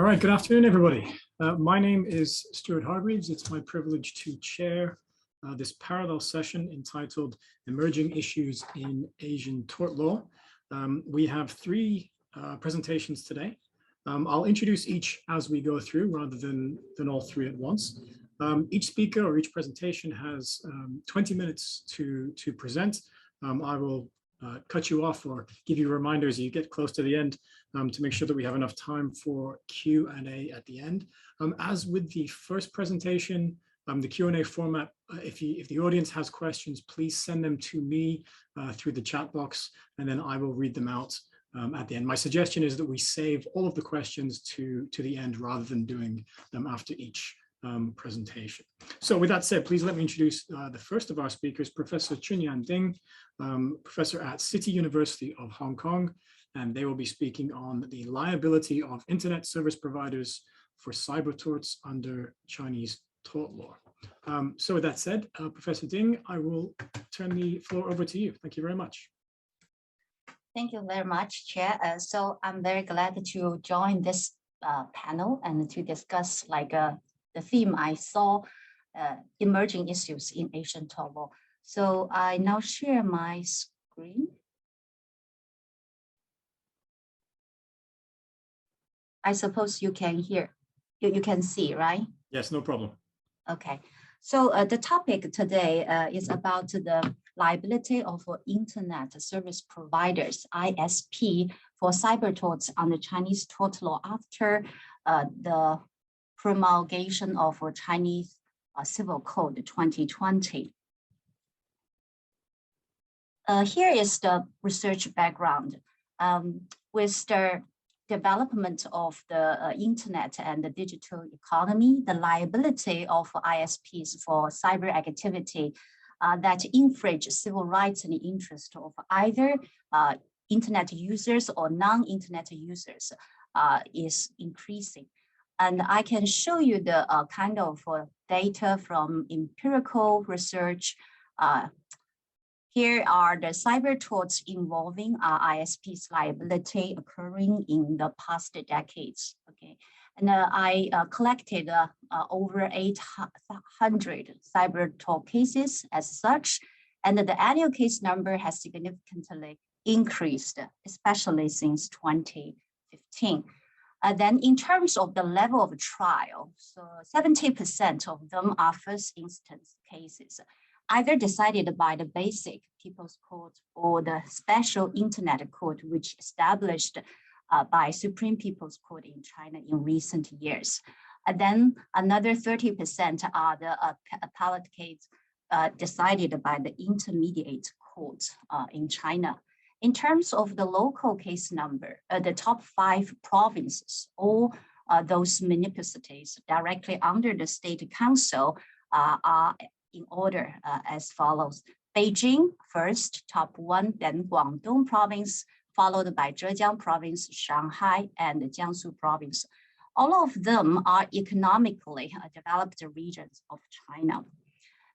All right, good afternoon, everybody. My name is Stuart Hargreaves. It's my privilege to chair this parallel session entitled Emerging Issues in Asian Tort Law. We have three presentations today. I'll introduce each as we go through rather than all three at once. Each speaker or each presentation has 20 minutes to present. I will cut you off or give you reminders as you get close to the end to make sure that we have enough time for Q&A at the end. As with the first presentation, the Q&A format, if the audience has questions, please send them to me through the chat box, and then I will read them out at the end. My suggestion is that we save all of the questions to the end rather than doing them after each presentation. So with that said, please let me introduce the first of our speakers, Professor Chunyan Ding, professor at City University of Hong Kong, and they will be speaking on the liability of internet service providers for cyber torts under Chinese tort law. So with that said, Professor Ding, I will turn the floor over to you. Thank you very much. Thank you very much, Chair. So I'm very glad to join this panel and to discuss the theme I saw, emerging issues in Asian tort law. So I now share my screen. I suppose you can hear, you can see, right? Yes, no problem. Okay. So the topic today is about the liability of internet service providers, ISP, for cyber torts under Chinese tort law after the promulgation of Chinese Civil Code 2020. Here is the research background. With the development of the internet and the digital economy, the liability of ISPs for cyber activity that infringe civil rights and the interest of either internet users or non-internet users is increasing. And I can show you the kind of data from empirical research. Here are the cyber torts involving ISP's liability occurring in the past decades. Okay, and I collected over 800 cyber tort cases as such, and the annual case number has significantly increased, especially since 2015. Then in terms of the level of trial, so 70% of them are first instance cases, either decided by the basic People's Court or the special Internet Court, which established by Supreme People's Court in China in recent years. And then another 30% are the appellate cases decided by the Intermediate Court in China. In terms of the local case number, the top 5 provinces, all those municipalities directly under the State Council are in order as follows. Beijing first, top 1, then Guangdong province, followed by Zhejiang province, Shanghai, and Jiangsu province. All of them are economically developed regions of China.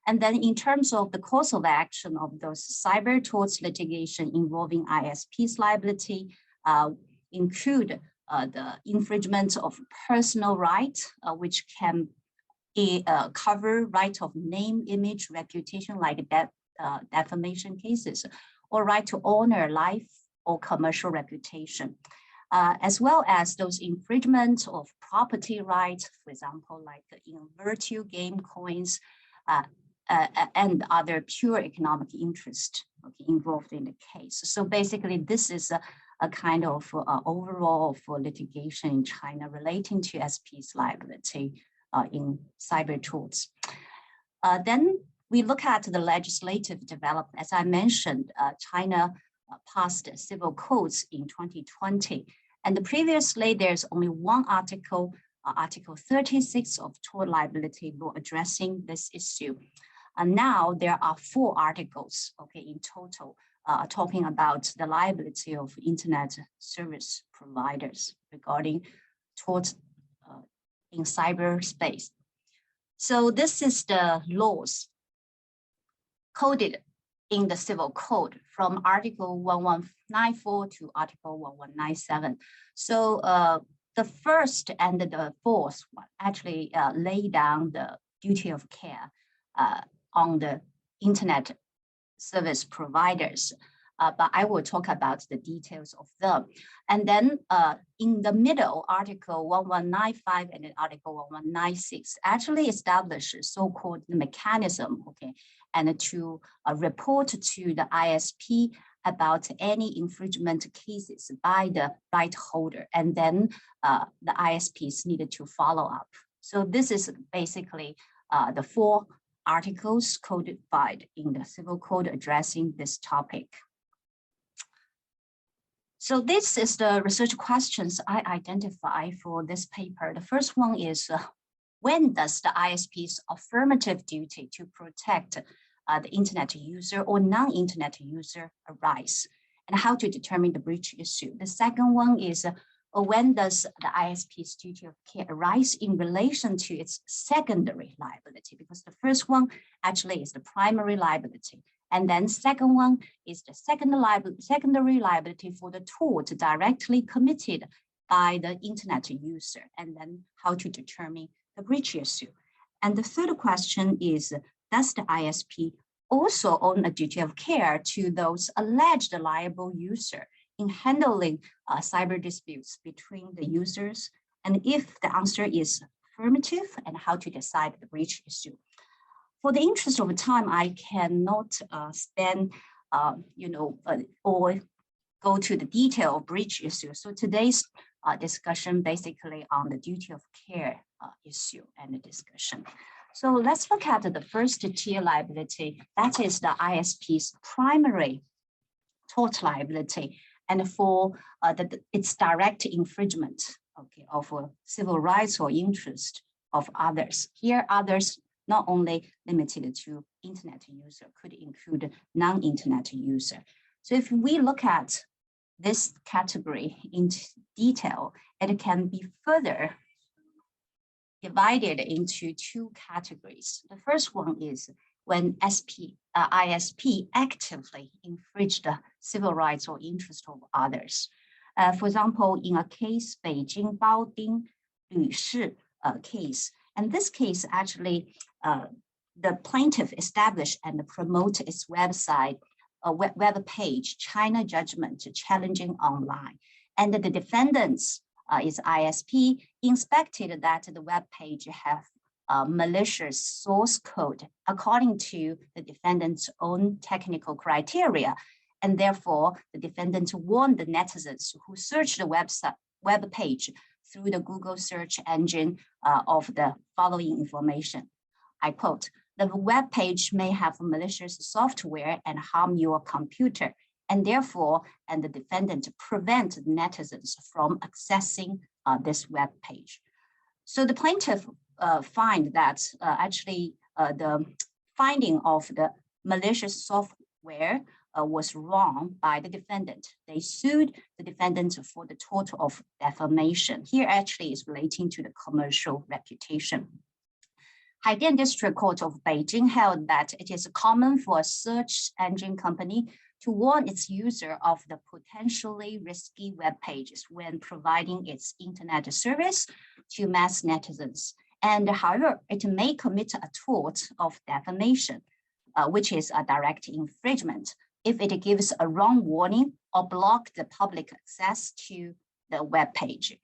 And then in terms of the course of action of those cyber torts litigation involving ISP's liability, include the infringement of personal rights, which can cover right of name, image, reputation, like defamation cases, or right to honor, life, or commercial reputation, as well as those infringement of property rights, for example, like in virtual game coins, and other pure economic interest involved in the case. So basically, this is a kind of overall for litigation in China relating to SP's liability in cyber torts. Then we look at the legislative development. As I mentioned, China passed civil codes in 2020. And previously, there's only one article, Article 36 of tort liability law addressing this issue. And now there are 4 articles, okay, in total, talking about the liability of internet service providers regarding torts in cyberspace. So this is the laws coded in the Civil Code from Article 1194 to Article 1197. So the first and the fourth one actually lay down the duty of care on the internet service providers. But I will talk about the details of them. And then in the middle, Article 1195 and Article 1196 actually establishes so-called mechanism, okay, and to report to the ISP about any infringement cases by the right holder, and then the ISPs needed to follow up. So this is basically the 4 articles codified in the Civil Code addressing this topic. So this is the research questions I identify for this paper. The first one is, when does the ISP's affirmative duty to protect the internet user or non-internet user arise, and how to determine the breach issue? The second one is, when does the ISP's duty of care arise in relation to its secondary liability? Because the first one actually is the primary liability. And then second one is the secondary liability for the tort directly committed by the internet user, and then how to determine the breach issue. And the third question is, does the ISP also own a duty of care to those alleged liable user in handling cyber disputes between the users? And if the answer is affirmative, and how to decide the breach issue. For the interest of time, I cannot spend, or go to the detail of breach issue. So today's discussion basically on the duty of care issue and the discussion. So let's look at the first tier liability. That is the ISP's primary tort liability, and for its direct infringement, okay, of civil rights or interest of others. Here, others not only limited to internet user, could include non-internet user. So if we look at this category in detail, it can be further divided into 2 categories. The first one is when ISP actively infringe the civil rights or interest of others. For example, in a case, Beijing Baoding Lu Shi case, and this case actually, the plaintiff established and promote its website, web page, China Judgment Challenging Online. And the defendants is ISP, inspected that the web page have malicious source code according to the defendant's own technical criteria. And therefore, the defendant warned the netizens who searched the web page through the Google search engine of the following information. I quote, "The web page may have malicious software and harm your computer, and therefore, and the defendant prevent netizens from accessing this web page." So the plaintiff find that actually the finding of the malicious software was wrong by the defendant. They sued the defendant for the tort of defamation. Here actually is relating to the commercial reputation. Haidian District Court of Beijing held that it is common for a search engine company to warn its user of the potentially risky web pages when providing its internet service to mass netizens. And however, it may commit a tort of defamation, which is a direct infringement, if it gives a wrong warning or block the public access to the web page,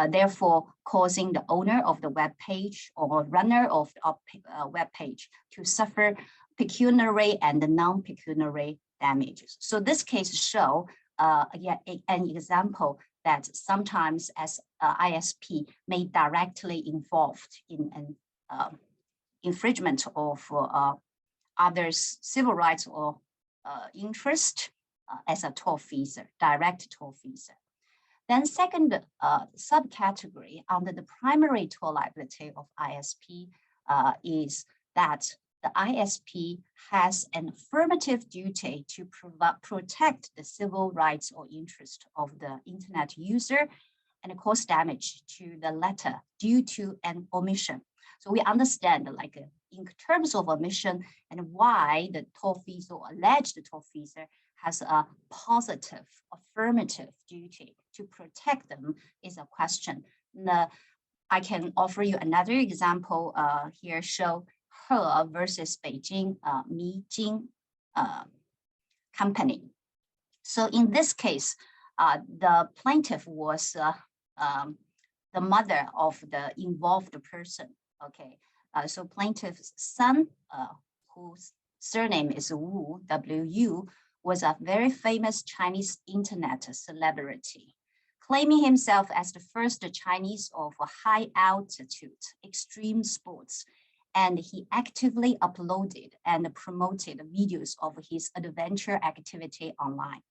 therefore causing the owner of the web page or runner of the web page to suffer pecuniary and non-pecuniary damages. So this case show an example that sometimes as ISP may directly involved in an infringement of others' civil rights or interest as a tortfeasor, direct tortfeasor. Then second subcategory under the primary tort liability of ISP is that the ISP has an affirmative duty to protect the civil rights or interest of the internet user and cause damage to the latter due to an omission. So we understand like in terms of omission and why the tortfeasor or alleged tortfeasor has a positive affirmative duty to protect them is a question. I can offer you another example here, show He versus Beijing Mijing company. So in this case, the plaintiff was the mother of the involved person. Okay, so plaintiff's son, whose surname is Wu, W-U, was a very famous Chinese internet celebrity, claiming himself as the first Chinese of high altitude extreme sports. And he actively uploaded and promoted videos of his adventure activity online.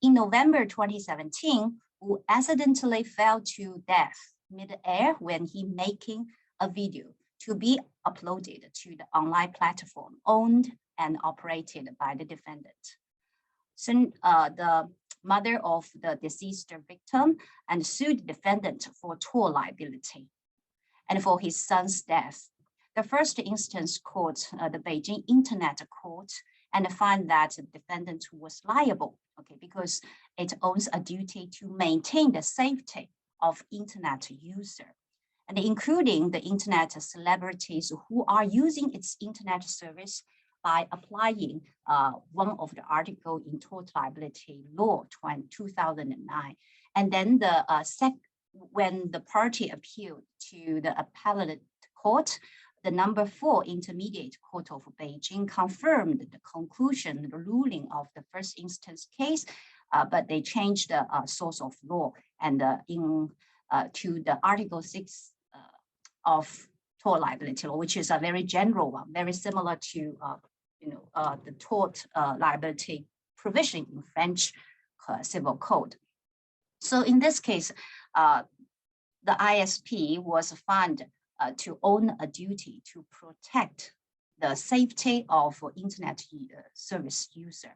In November 2017, Wu accidentally fell to death mid-air when he making a video to be uploaded to the online platform owned and operated by the defendant. So the mother of the deceased victim and sued the defendant for tort liability and for his son's death. The first instance court, the Beijing Internet Court, and found that the defendant was liable, okay, because it owns a duty to maintain the safety of internet user, and including the internet celebrities who are using its internet service by applying one of the article in tort liability law 2009. And then when the party appealed to the appellate court, the number 4 Intermediate Court of Beijing confirmed the conclusion, the ruling of the first instance case, but they changed the source of law and to the Article 6 of tort liability law, which is a very general one, very similar to the tort liability provision in French civil code. So in this case, the ISP was found to own a duty to protect the safety of internet service user.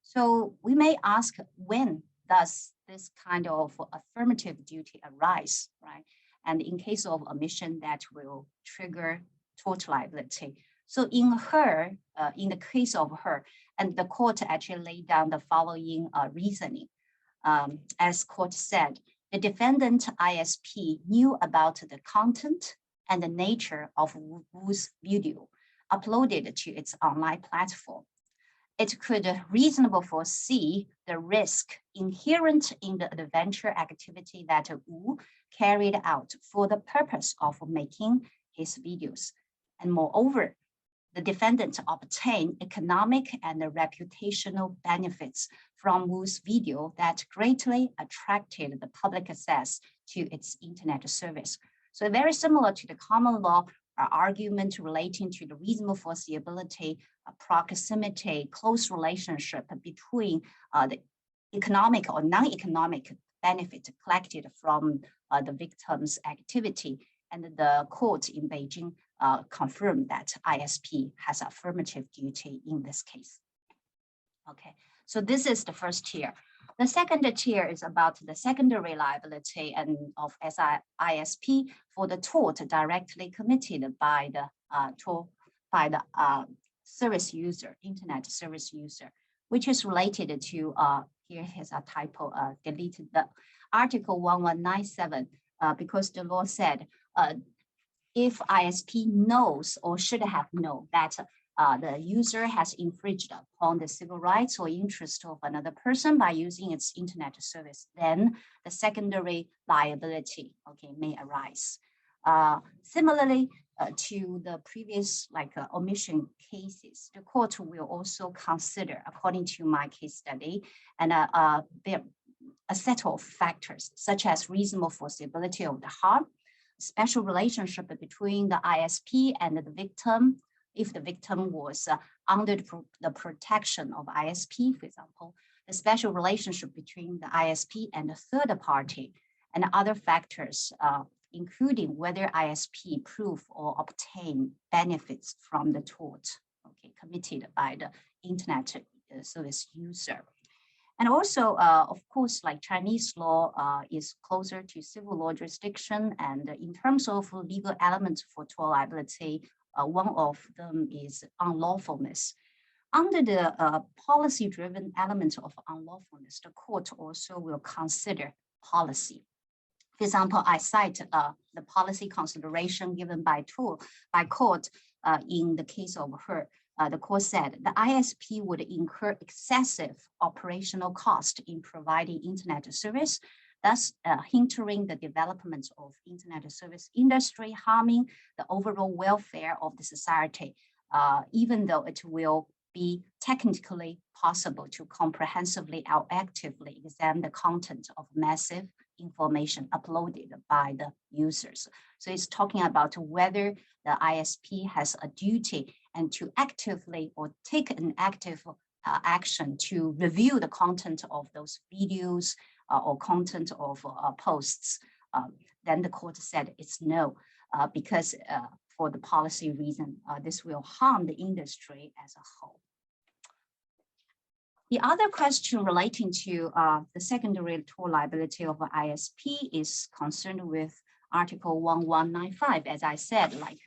So we may ask, when does this kind of affirmative duty arise, right? And in case of omission, that will trigger tort liability. So in the case of her, and the court actually laid down the following reasoning. As court said, the defendant ISP knew about the content and the nature of Wu's video uploaded to its online platform. It could reasonably foresee the risk inherent in the adventure activity that Wu carried out for the purpose of making his videos. And moreover, the defendant obtained economic and reputational benefits from Wu's video that greatly attracted the public access to its internet service. So very similar to the common law argument relating to the reasonable foreseeability, proximity, close relationship between the economic or non-economic benefit collected from the victim's activity. And the court in Beijing confirmed that ISP has affirmative duty in this case. Okay, so this is the first tier. The second tier is about the secondary liability and of ISP for the tort directly committed by the service user, internet service user, which is related to here is a typo, deleted the Article 1197 because the law said if ISP knows or should have known that the user has infringed upon the civil rights or interest of another person by using its internet service, then the secondary liability, okay, may arise. Similarly to the previous omission cases, the court will also consider, according to my case study, and a set of factors such as reasonable foreseeability of the harm, special relationship between the ISP and the victim, if the victim was under the protection of ISP, for example, the special relationship between the ISP and the third party, and other factors, including whether ISP prove or obtain benefits from the tort, okay, committed by the internet service user. And also, of course, like Chinese law is closer to civil law jurisdiction, and in terms of legal elements for tort liability, one of them is unlawfulness. Under the policy-driven element of unlawfulness, the court also will consider policy. For example, I cite the policy consideration given by court in the case of her. The court said the ISP would incur excessive operational cost in providing internet service, thus hindering the development of internet service industry, harming the overall welfare of the society, even though it will be technically possible to comprehensively or actively examine the content of massive information uploaded by the users. So it's talking about whether the ISP has a duty and to actively or take an active action to review the content of those videos or content of posts. Then the court said it's no, because for the policy reason, this will harm the industry as a whole. The other question relating to the secondary tort liability of ISP is concerned with Article 1195, as I said, like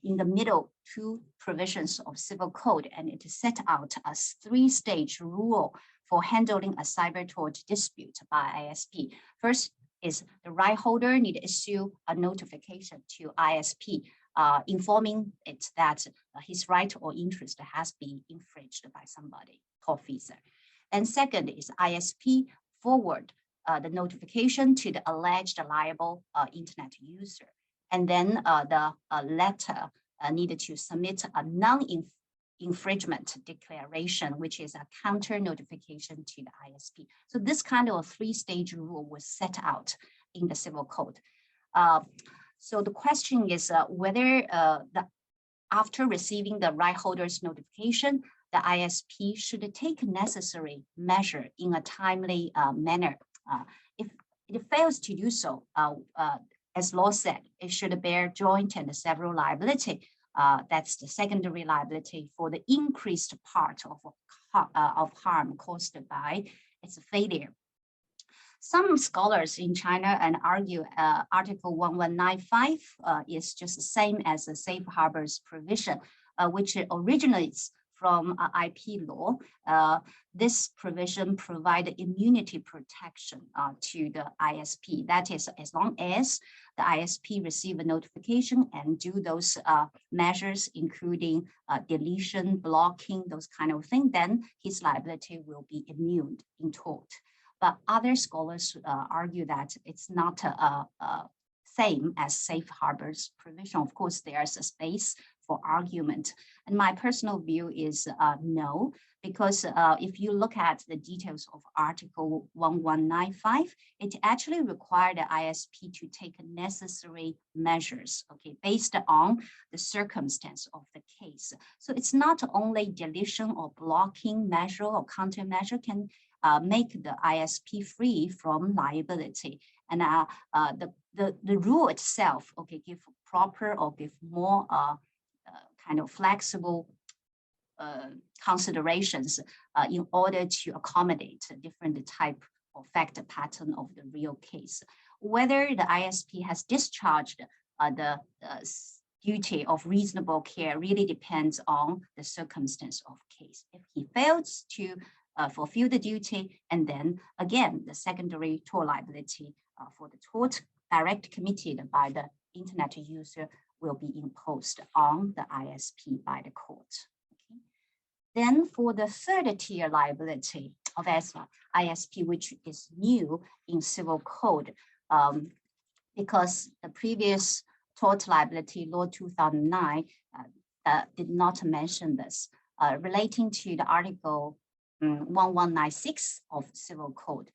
in the middle two provisions of Civil Code, and it is set out a three-stage rule for handling a cyber tort dispute by ISP. First is the right holder need to issue a notification to ISP informing it that his right or interest has been infringed by somebody, tortfeasor. And second is ISP forward the notification to the alleged liable internet user. And then the letter needed to submit a non-infringement declaration, which is a counter notification to the ISP. So this kind of a three-stage rule was set out in the Civil Code. So the question is whether after receiving the right holder's notification, the ISP should take necessary measure in a timely manner. If it fails to do so, as law said, it should bear joint and several liability. That's the secondary liability for the increased part of harm caused by its failure. Some scholars in China and argue Article 1195 is just the same as the safe harbors provision, which originates from IP law. This provision provides immunity protection to the ISP. That is, as long as the ISP receive a notification and do those measures, including deletion, blocking, those kind of things, then his liability will be immune in tort. But other scholars argue that it's not same as safe harbors provision. Of course, there's a space for argument. And my personal view is no, because if you look at the details of Article 1195, it actually required the ISP to take necessary measures, okay, based on the circumstance of the case. So it's not only deletion or blocking measure or countermeasure can make the ISP free from liability. And the rule itself, okay, give proper or give more kind of flexible considerations in order to accommodate different type of fact pattern of the real case. Whether the ISP has discharged the duty of reasonable care really depends on the circumstance of case. If he fails to fulfill the duty, and then again, the secondary tort liability for the tort direct committed by the internet user will be imposed on the ISP by the court. Okay. Then for the third tier liability of ISP, which is new in Civil Code, because the previous tort liability law 2009 did not mention this, relating to the Article 1196 of Civil Code,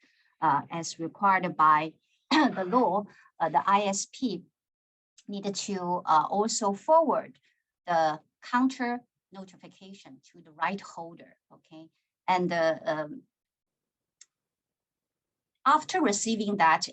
as required by the law, the ISP needed to also forward the counter notification to the right holder, okay? And after receiving that,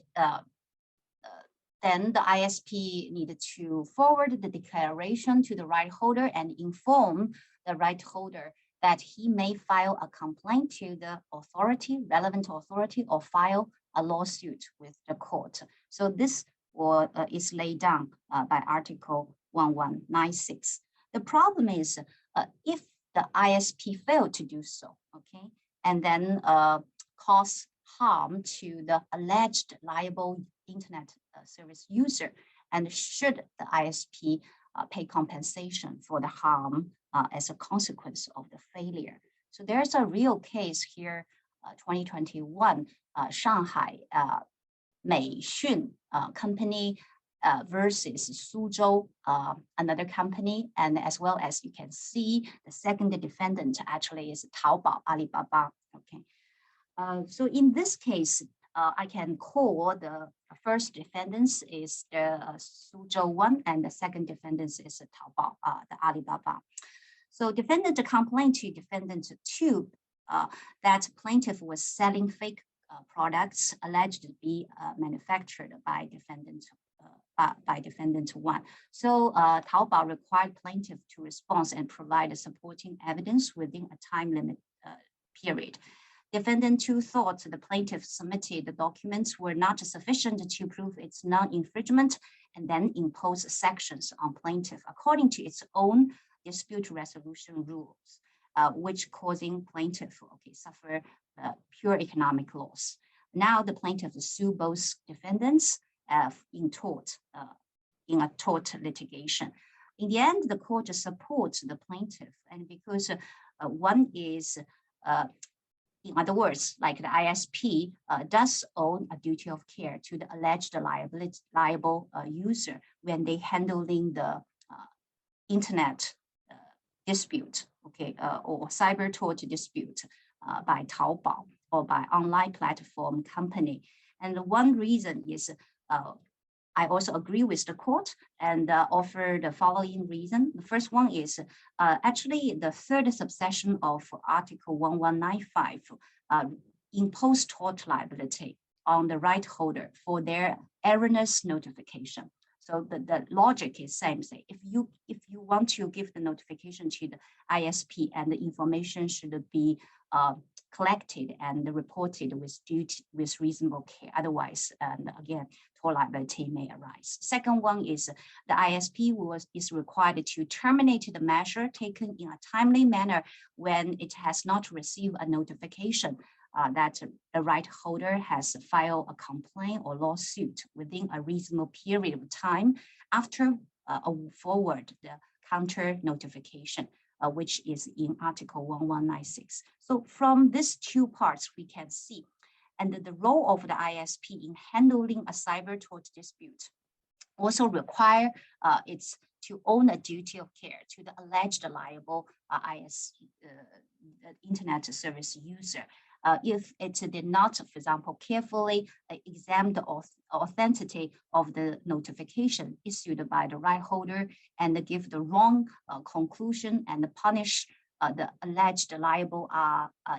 then the ISP needed to forward the declaration to the right holder and inform the right holder that he may file a complaint to the authority, relevant authority, or file a lawsuit with the court. So this is laid down by Article 1196. The problem is if the ISP failed to do so, okay, and then cause harm to the alleged liable internet service user, and should the ISP pay compensation for the harm as a consequence of the failure. So there's a real case here, 2021, Shanghai Meishun company versus Suzhou, another company, and as well as you can see, the second defendant actually is Taobao, Alibaba. Okay, so in this case, I can call the first defendants is the Suzhou one, and the second defendants is the Taobao, the Alibaba. So defendant complained to defendant 2 that plaintiff was selling fake products alleged to be manufactured by defendant 1. So Taobao required plaintiff to respond and provide supporting evidence within a time limit period. Defendant 2 thought the plaintiff submitted the documents were not sufficient to prove its non-infringement, and then imposed sanctions on plaintiff according to its own dispute resolution rules, which causing plaintiff suffer pure economic loss. Now the plaintiff sue both defendants in a tort litigation. In the end, the court supports the plaintiff, and because one is, in other words, like the ISP does own a duty of care to the alleged liable user when they handling the internet dispute, or cyber tort dispute by Taobao or by online platform company. And one reason is, I also agree with the court and offer the following reason. The first one is actually the third subsection of Article 1195 impose tort liability on the right holder for their erroneous notification. So the logic is same. Say if you want to give the notification to the ISP and the information should be collected and reported with reasonable care. Otherwise, and again, tort liability may arise. Second one is the ISP is required to terminate the measure taken in a timely manner when it has not received a notification that the right holder has filed a complaint or lawsuit within a reasonable period of time after forward the counter notification, which is in Article 1196. So from these 2 parts, we can see, and the role of the ISP in handling a cyber tort dispute also require it's to own a duty of care to the alleged liable internet service user. If it did not, for example, carefully examine the authenticity of the notification issued by the right holder and give the wrong conclusion and punish the alleged liable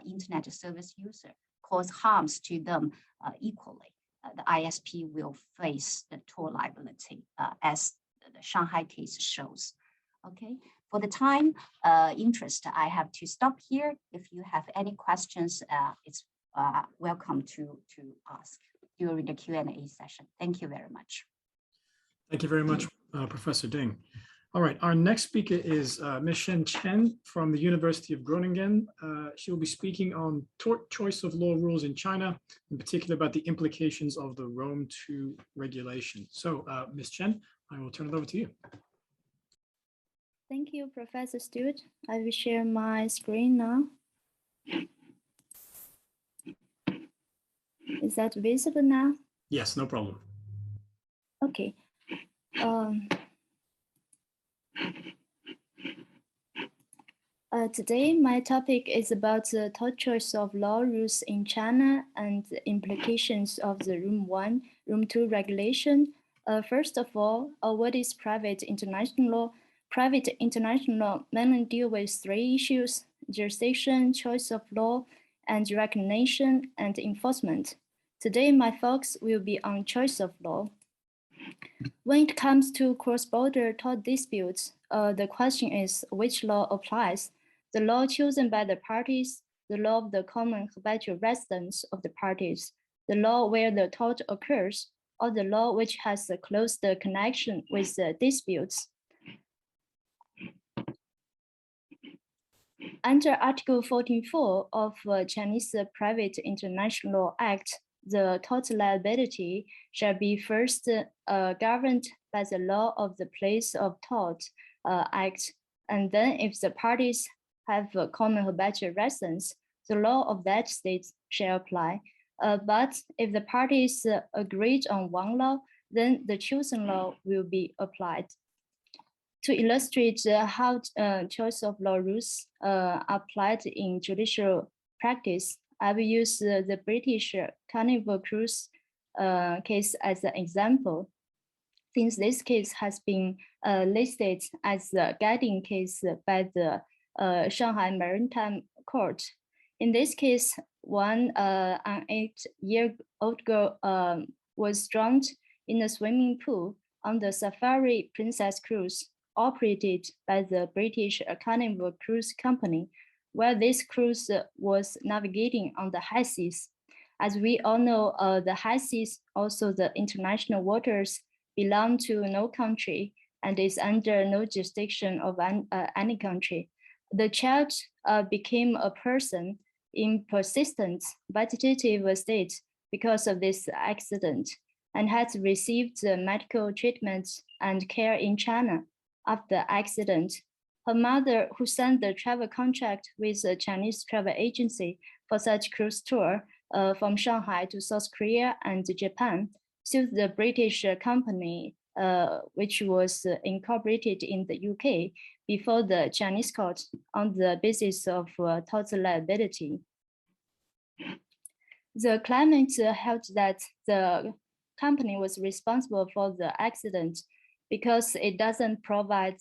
internet service user, cause harms to them equally, the ISP will face the tort liability as the Shanghai case shows. Okay. For the time interest, I have to stop here. If you have any questions, it's welcome to ask during the Q&A session. Thank you very much. Thank you very much, Professor Ding. All right, our next speaker is Ms. Shen Chen from the University of Groningen. She will be speaking on tort choice of law rules in China, in particular about the implications of the Rome II regulation. So Ms. Chen, I will turn it over to you. Thank you, Professor Stewart. I will share my screen now. Is that visible now? Yes, no problem. Okay. Today, my topic is about the tort choice of law rules in China and the implications of the Rome II regulation. First of all, what is private international law? Private international law mainly deal with 3 issues: jurisdiction, choice of law, and recognition and enforcement. Today, my focus will be on choice of law. When it comes to cross-border tort disputes, the question is which law applies: the law chosen by the parties, the law of the common habitual residence of the parties, the law where the tort occurs, or the law which has a close connection with the disputes. Under Article 14.4 of Chinese Private International Law Act, the tort liability shall be first governed by the law of the place of tort act. And then if the parties have a common habitual residence, the law of that state shall apply. But if the parties agreed on one law, then the chosen law will be applied. To illustrate how choice of law rules are applied in judicial practice, I will use the British Carnival Cruise case as an example, since this case has been listed as the guiding case by the Shanghai Maritime Court. In this case, an 8-year-old girl was drowned in a swimming pool on the Safari Princess Cruise operated by the British Carnival Cruise Company, where this cruise was navigating on the high seas. As we all know, the high seas, also the international waters, belong to no country and is under no jurisdiction of any country. The child became a person in persistent vegetative state because of this accident and has received medical treatment and care in China after the accident. Her mother, who signed the travel contract with a Chinese travel agency for such cruise tour from Shanghai to South Korea and Japan, sued the British company, which was incorporated in the UK, before the Chinese court on the basis of tort liability. The claimant held that the company was responsible for the accident because it doesn't provide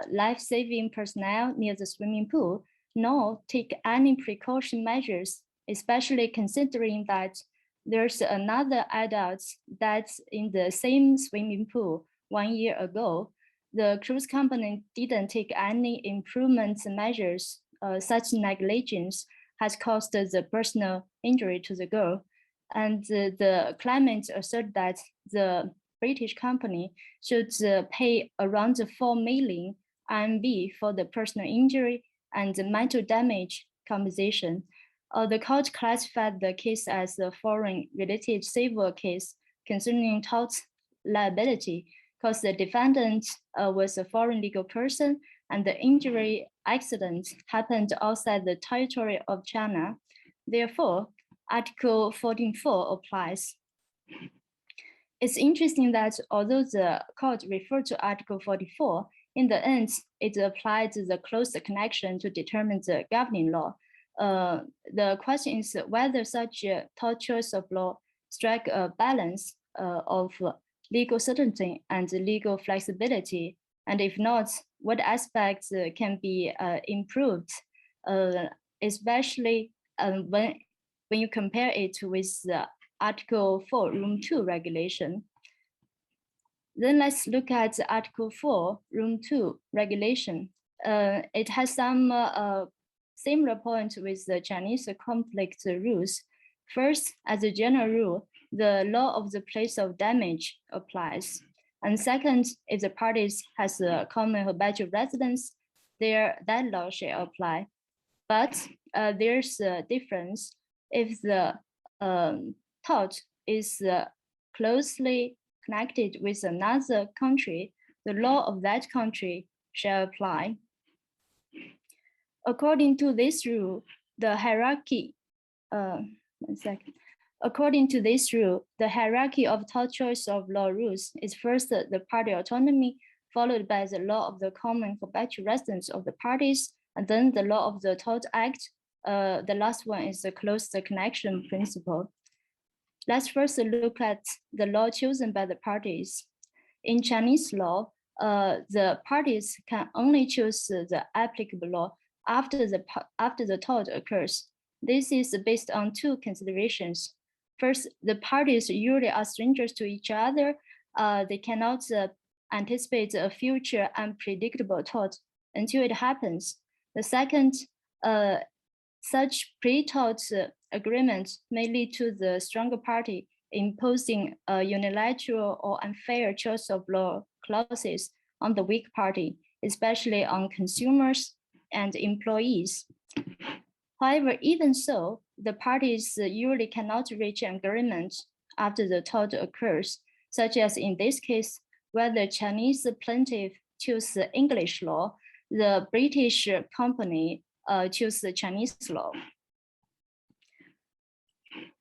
life-saving personnel near the swimming pool, nor take any precaution measures, especially considering that there's another adult that's in the same swimming pool 1 year ago. The cruise company didn't take any improvement measures. Such negligence has caused the personal injury to the girl. And the claimant asserted that the British company should pay around 4 million RMB for the personal injury and the mental damage compensation. The court classified the case as a foreign-related civil case concerning tort liability because the defendant was a foreign legal person and the injury accident happened outside the territory of China. Therefore, Article 14.4 applies. It's interesting that although the court referred to Article 44, in the end, it applied the close connection to determine the governing law. The question is whether such a tort choice of law strike a balance of legal certainty and legal flexibility, and if not, what aspects can be improved, especially when you compare it with the Article 4, Room 2 regulation. Then let's look at Article 4, Room 2 regulation. It has some similar point with the Chinese conflict rules. First, as a general rule, the law of the place of damage applies. And second, if the parties has a common habitual residence, that law shall apply. But there's a difference. If the tort is closely connected with another country, the law of that country shall apply. According to this rule, the hierarchy, According to this rule, the hierarchy of tort choice of law rules is first the party autonomy, followed by the law of the common habitual residence of the parties, and then the law of the tort act. The last one is the close connection principle. Let's first look at the law chosen by the parties. In Chinese law, the parties can only choose the applicable law after the tort occurs. This is based on two considerations. First, the parties usually are strangers to each other. They cannot anticipate a future unpredictable tort until it happens. The second, such pre-tort agreement may lead to the stronger party imposing a unilateral or unfair choice of law clauses on the weak party, especially on consumers and employees. However, even so, the parties usually cannot reach an agreement after the tort occurs, such as in this case, where the Chinese plaintiff chose English law, the British company chose the Chinese law.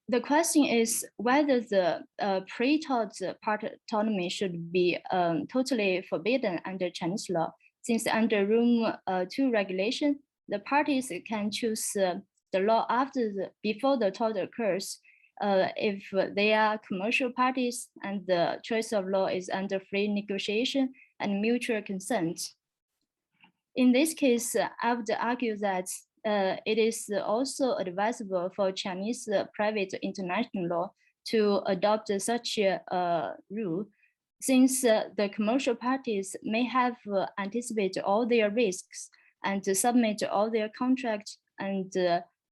The question is whether the pre-tort part autonomy should be totally forbidden under Chinese law, since under Room 2 regulation, the parties can choose the law before the tort occurs if they are commercial parties and the choice of law is under free negotiation and mutual consent. In this case, I would argue that it is also advisable for Chinese private international law to adopt such a rule, since the commercial parties may have anticipated all their risks and to submit all their contract and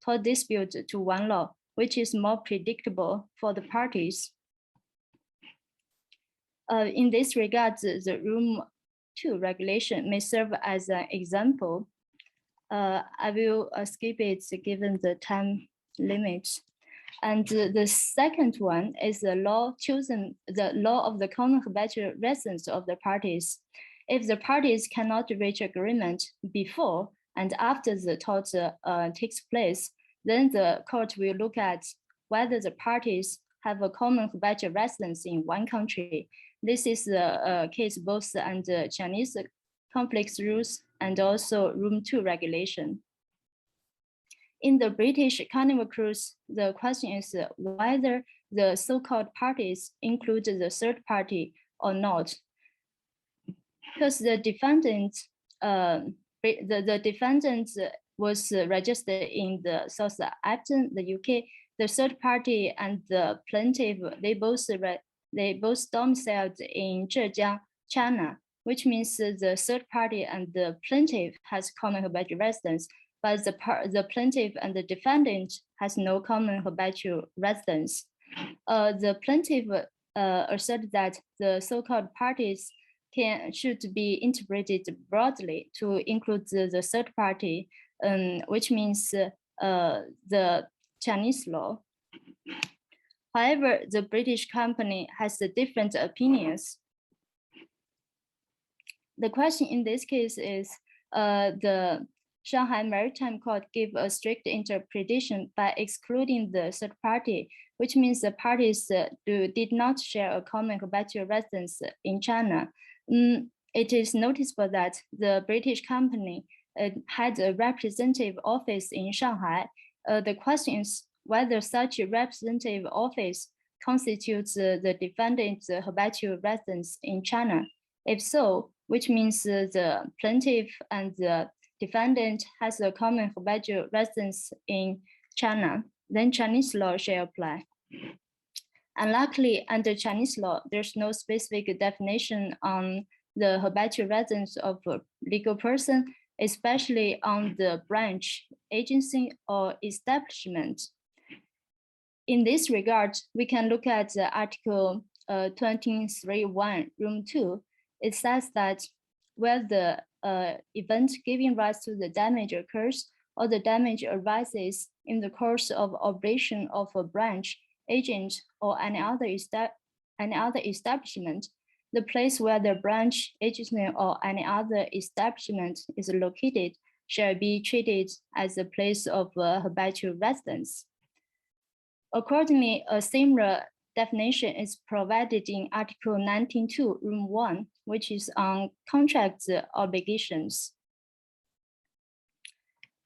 tort dispute to one law, which is more predictable for the parties. In this regard, the Room 2 regulation may serve as an example. I will skip it given the time limit. And the second one is the law of the common habitual residence of the parties. If the parties cannot reach agreement before and after the tort takes place, then the court will look at whether the parties have a common habitual residence in one country. This is the case both under Chinese complex rules and also Room 2 regulation. In the British Carnival Cruise, the question is whether the so-called parties include the third party or not. Because the defendant, the defendant was registered in the Southampton, the UK. The third party and the plaintiff, they both domiciled in Zhejiang, China, which means the third party and the plaintiff has common habitual residence, but the plaintiff and the defendant has no common habitual residence. The plaintiff asserted that the so-called parties should be interpreted broadly to include the third party, which means the Chinese law. However, the British company has different opinions. The question in this case is the Shanghai Maritime Court gave a strict interpretation by excluding the third party, which means the parties did not share a common habitual residence in China. It is noticeable that the British company had a representative office in Shanghai. The question is whether such a representative office constitutes the defendant's habitual residence in China. If so, which means the plaintiff and the defendant has a common habitual residence in China, then Chinese law shall apply. Unluckily, under Chinese law, there's no specific definition on the habitual residence of a legal person, especially on the branch, agency, or establishment. In this regard, we can look at Article 23(1), Room 2. It says that where the event giving rise to the damage occurs or the damage arises in the course of operation of a branch, agent, or any other establishment, the place where the branch, agency, or any other establishment is located shall be treated as a place of habitual residence. Accordingly, a similar definition is provided in Article 19(2), Room 1, which is on contract obligations.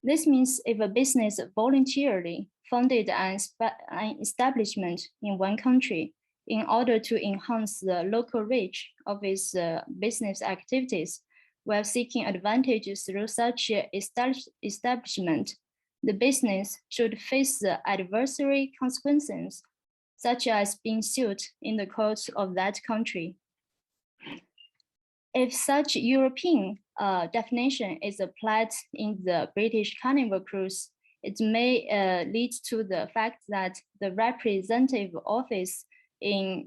This means if a business voluntarily founded an establishment in one country in order to enhance the local reach of its business activities while seeking advantages through such establishment, the business should face the adversary consequences, such as being sued in the courts of that country. If such European definition is applied in the British Carnival Cruise, it may lead to the fact that the representative office in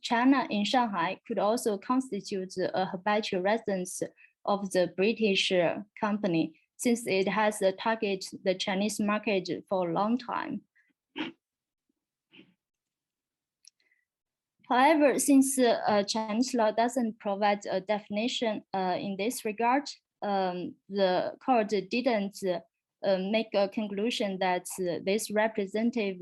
China, in Shanghai, could also constitute a habitual residence of the British company, since it has targeted the Chinese market for a long time. However, since Chinese law doesn't provide a definition in this regard, the court didn't make a conclusion that this representative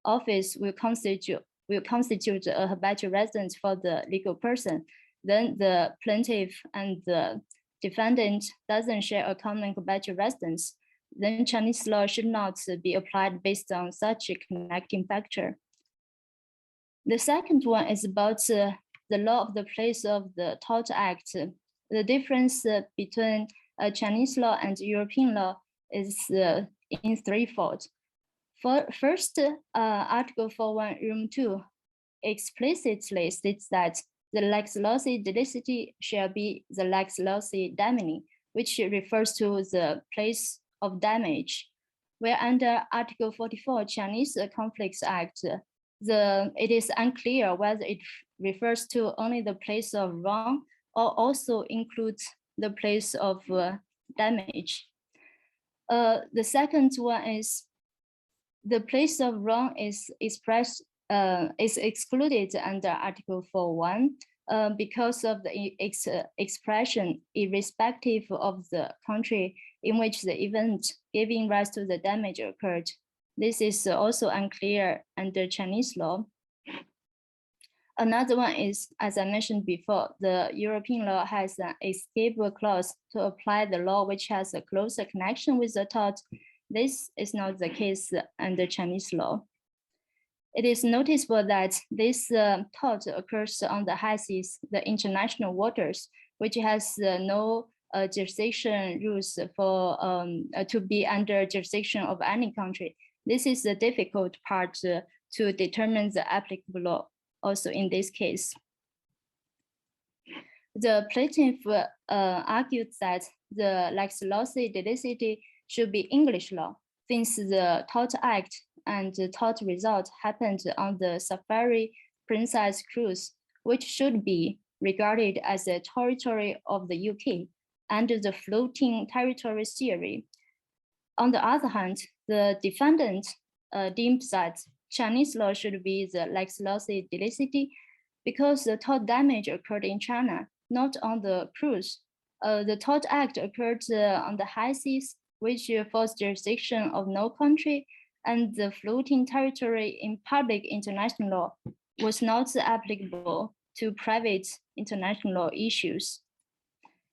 office will constitute a habitual residence for the legal person. Then the plaintiff and the defendant doesn't share a common habitual residence. Then Chinese law should not be applied based on such a connecting factor. The second one is about the law of the place of the Tort Act. The difference between Chinese law and European law is in threefold. First, Article 41, Room 2 explicitly states that the lex loci delicti shall be the lex loci damini, which refers to the place of damage. Where under Article 44, Chinese Conflicts Act, it is unclear whether it refers to only the place of wrong or also includes the place of damage. The second one is the place of wrong is excluded under Article 4.1 because of the expression irrespective of the country in which the event giving rise to the damage occurred. This is also unclear under Chinese law. Another one is, as I mentioned before, the European law has an escape clause to apply the law which has a closer connection with the tort. This is not the case under Chinese law. It is noticeable that this tort occurs on the high seas, the international waters, which has no jurisdiction rules for to be under jurisdiction of any country. This is the difficult part to determine the applicable law also in this case. The plaintiff argued that the lex loci delicti should be English law, since the Tort Act and the tort result happened on the Safari Princess cruise, which should be regarded as a territory of the UK under the floating territory theory. On the other hand, the defendant deemed that Chinese law should be the lex loci delicti because the tort damage occurred in China, not on the cruise. The Tort Act occurred on the high seas, which falls jurisdiction of no country, and the floating territory in public international law was not applicable to private international law issues.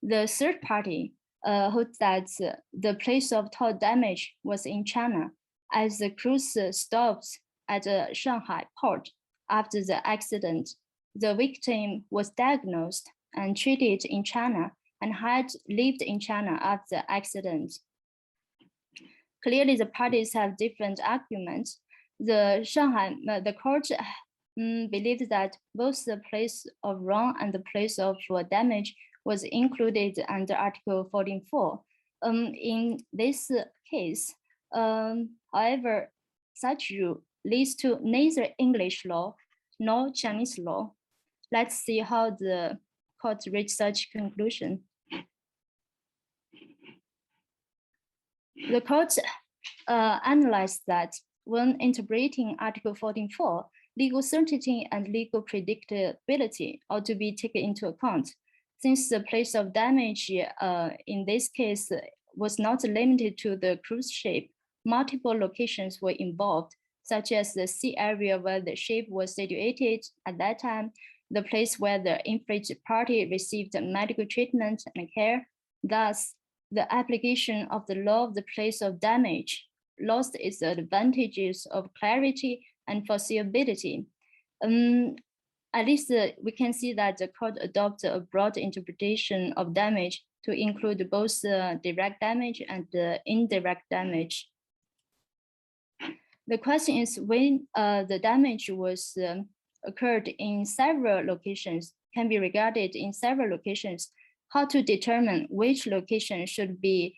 The third party holds that the place of tort damage was in China, as the cruise stopped at the Shanghai port after the accident. The victim was diagnosed and treated in China and had lived in China after the accident. Clearly, the parties have different arguments. The court believed that both the place of wrong and the place of damage was included under Article 14.4. In this case, however, such rule leads to neither English law nor Chinese law. Let's see how the court reached such conclusion. The court analyzed that when interpreting Article 14.4, legal certainty and legal predictability ought to be taken into account. Since the place of damage in this case was not limited to the cruise ship, multiple locations were involved, such as the sea area where the ship was situated at that time, the place where the infringed party received medical treatment and care. Thus, the application of the law of the place of damage lost its advantages of clarity and foreseeability. At least we can see that the court adopted a broad interpretation of damage to include both direct damage and indirect damage. The question is, when the damage was occurred in several locations, can be regarded in several locations, how to determine which location should be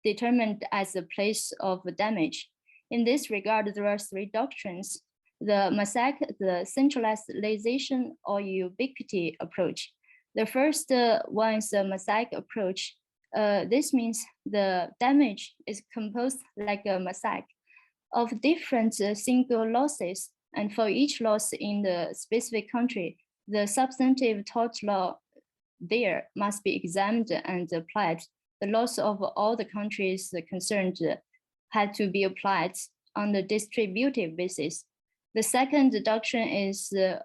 determined as the place of damage. In this regard, there are three doctrines: the mosaic, the centralization or ubiquity approach. The first one is the mosaic approach. This means the damage is composed like a mosaic of different single losses, and for each loss in the specific country, the substantive tort law there must be examined and applied. The loss of all the countries concerned had to be applied on a distributive basis. The second deduction is the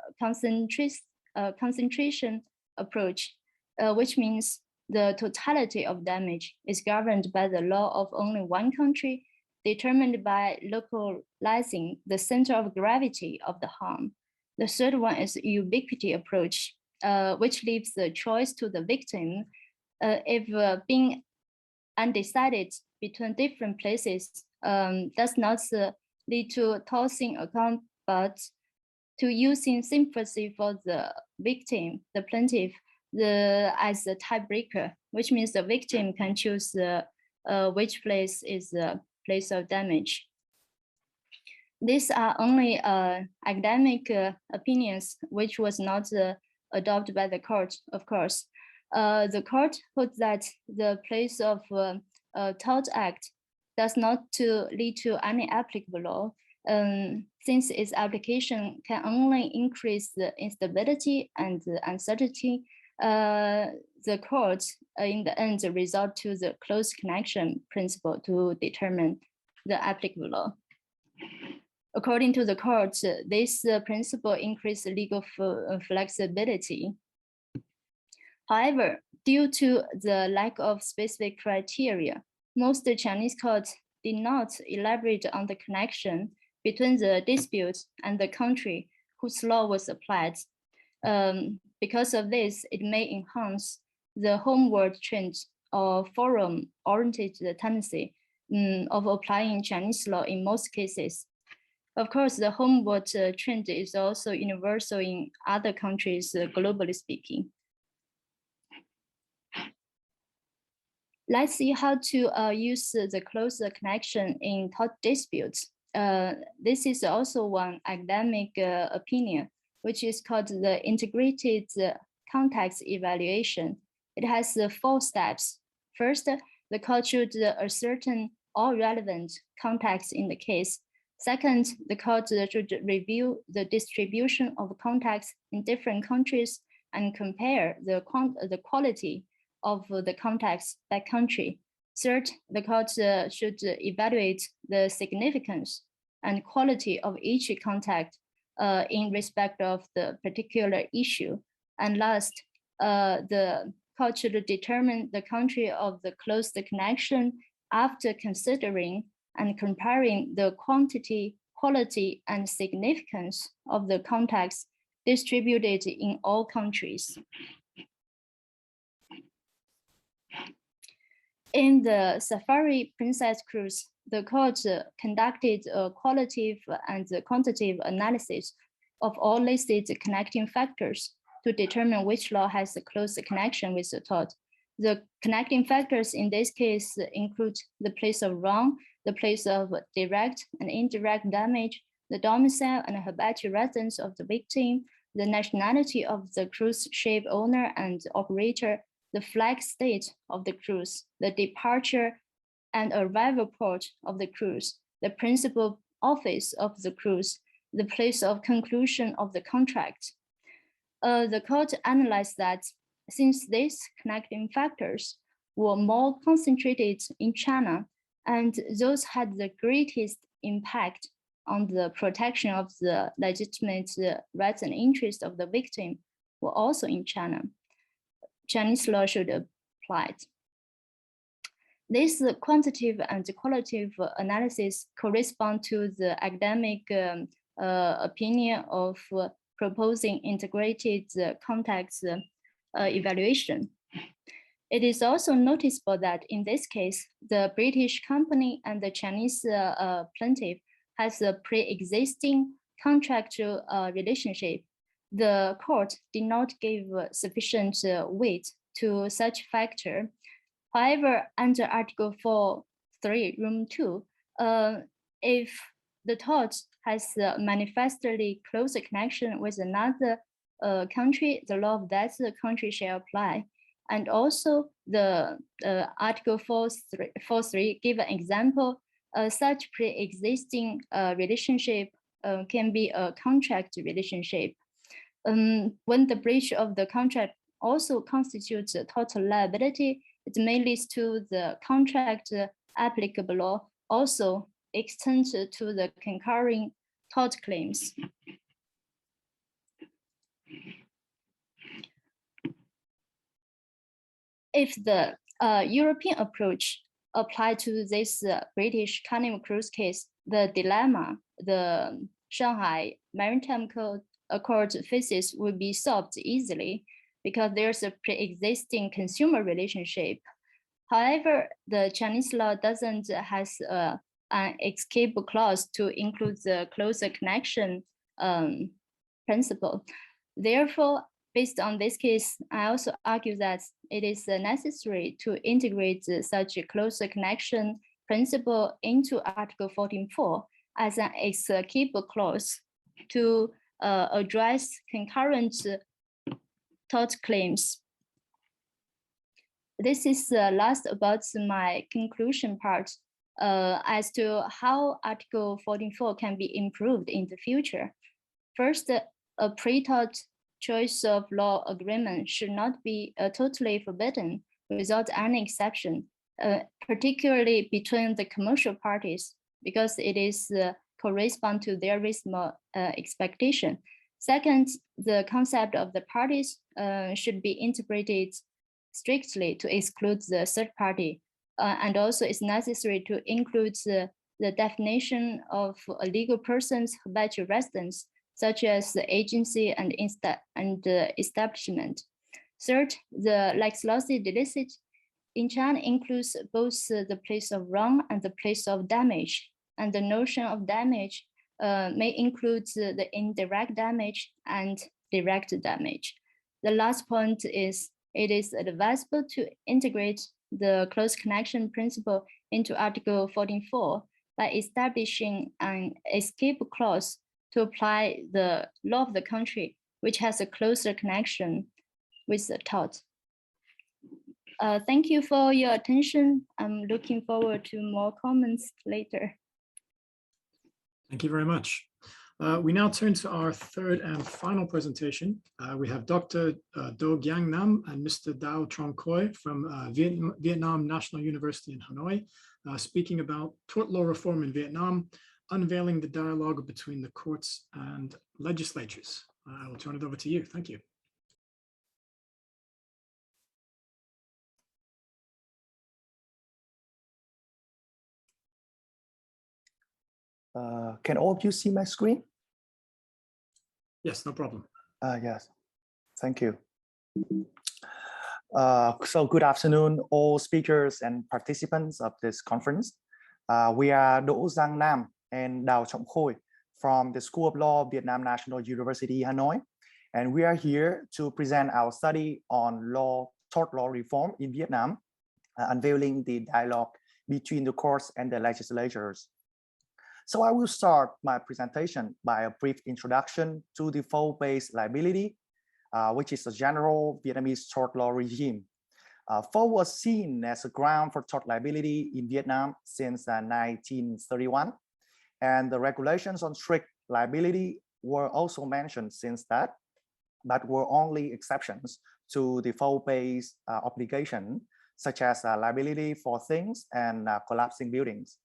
concentration approach, which means the totality of damage is governed by the law of only one country, determined by localizing the center of gravity of the harm. The third one is ubiquity approach, which leaves the choice to the victim. If being undecided between different places does not lead to tossing account, but to using sympathy for the victim, the plaintiff, as a tiebreaker, which means the victim can choose which place is the place of damage. These are only academic opinions, which was not adopted by the court, of course. The court put that the place of tort act does not lead to any applicable law, since its application can only increase the instability and the uncertainty. The court, in the end, resort to the close connection principle to determine the applicable law. According to the court, this principle increased legal flexibility. However, due to the lack of specific criteria, most Chinese courts did not elaborate on the connection between the dispute and the country whose law was applied. Because of this, it may enhance the homeward trend or forum-oriented tendency of applying Chinese law in most cases. Of course, the homeward trend is also universal in other countries, globally speaking. Let's see how to use the closer connection in tort disputes. This is also one academic opinion, which is called the integrated context evaluation. It has 4 steps. First, the court should ascertain all relevant context in the case. Second, the court should review the distribution of context in different countries and compare the quality of the context by country. Third, the court should evaluate the significance and quality of each context in respect of the particular issue. And last, the court should determine the country of the close connection after considering and comparing the quantity, quality, and significance of the context distributed in all countries. In the Safari Princess Cruise, the court conducted a qualitative and quantitative analysis of all listed connecting factors to determine which law has a close connection with the tort. The connecting factors in this case include the place of wrong, the place of direct and indirect damage, the domicile and habitual residence of the victim, the nationality of the cruise ship owner and operator, the flag state of the cruise, the departure and arrival port of the cruise, the principal office of the cruise, the place of conclusion of the contract. The court analyzed that since these connecting factors were more concentrated in China, and those had the greatest impact on the protection of the legitimate rights and interests of the victim were also in China, Chinese law should apply. This quantitative and qualitative analysis correspond to the academic opinion of proposing integrated context evaluation. It is also noticeable that in this case, the British company and the Chinese plaintiff has a pre-existing contractual relationship. The court did not give sufficient weight to such factor. However, under Article 4.3, Room 2, if the tort has manifestly close connection with another country, the law of that country shall apply. And also the Article 4.3 give an example, such pre-existing relationship can be a contract relationship. When the breach of the contract also constitutes a total liability, it may lead to the contract applicable law also extend to the concurring tort claims. If the European approach applied to this British Carnival Cruise case, the dilemma the Shanghai Maritime Accord faces will be solved easily because there's a pre-existing consumer relationship. However, the Chinese law doesn't has an escape clause to include the closer connection principle. Therefore, based on this case, I also argue that it is necessary to integrate such a closer connection principle into Article 14.4 as an escape clause to address concurrent tort claims. This is last about my conclusion part as to how Article 14.4 can be improved in the future. First, a pre-tort choice of law agreement should not be totally forbidden without any exception, particularly between the commercial parties, because it is correspond to their reasonable expectation. Second, the concept of the parties should be interpreted strictly to exclude the third party. And also it's necessary to include the definition of a legal person's habitual residence, such as the agency and establishment. Third, the lex loci delicit in China includes both the place of wrong and the place of damage. And the notion of damage may include the indirect damage and direct damage. The last point is it is advisable to integrate the close connection principle into Article 14.4 by establishing an escape clause to apply the law of the country, which has a closer connection with the tort. Thank you for your attention. I'm looking forward to more comments later. Thank you very much. We now turn to our third and final presentation. We have Dr. Do Giang Nam and Mr. Dao Trong Khoi from Vietnam National University in Hanoi, speaking about tort law reform in Vietnam, unveiling the dialogue between the courts and legislatures. I will turn it over to you. Thank you. Can all of you see my screen? Yes, no problem. Yes, thank you. So good afternoon, all speakers and participants of this conference. We are Do Giang Nam and Dao Trong Khoi from the School of Law, Vietnam National University, Hanoi. And we are here to present our study on tort law reform in Vietnam, unveiling the dialogue between the courts and the legislatures. So I will start my presentation by a brief introduction to the fault-based liability, which is a general Vietnamese tort law regime. Fault was seen as a ground for tort liability in Vietnam since 1931, and the regulations on strict liability were also mentioned since that, but were only exceptions to the fault-based obligation, such as liability for things and collapsing buildings.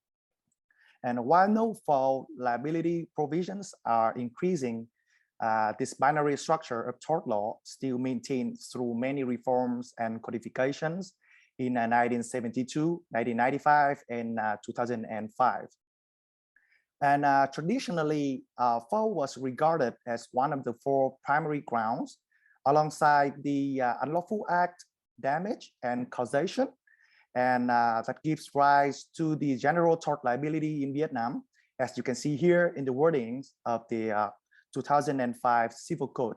And while no fault liability provisions are increasing, this binary structure of tort law still maintained through many reforms and codifications in 1972, 1995, and 2005. And traditionally, fault was regarded as one of the four primary grounds, alongside the unlawful act, damage, and causation. And that gives rise to the general tort liability in Vietnam, as you can see here in the wordings of the 2005 Civil Code.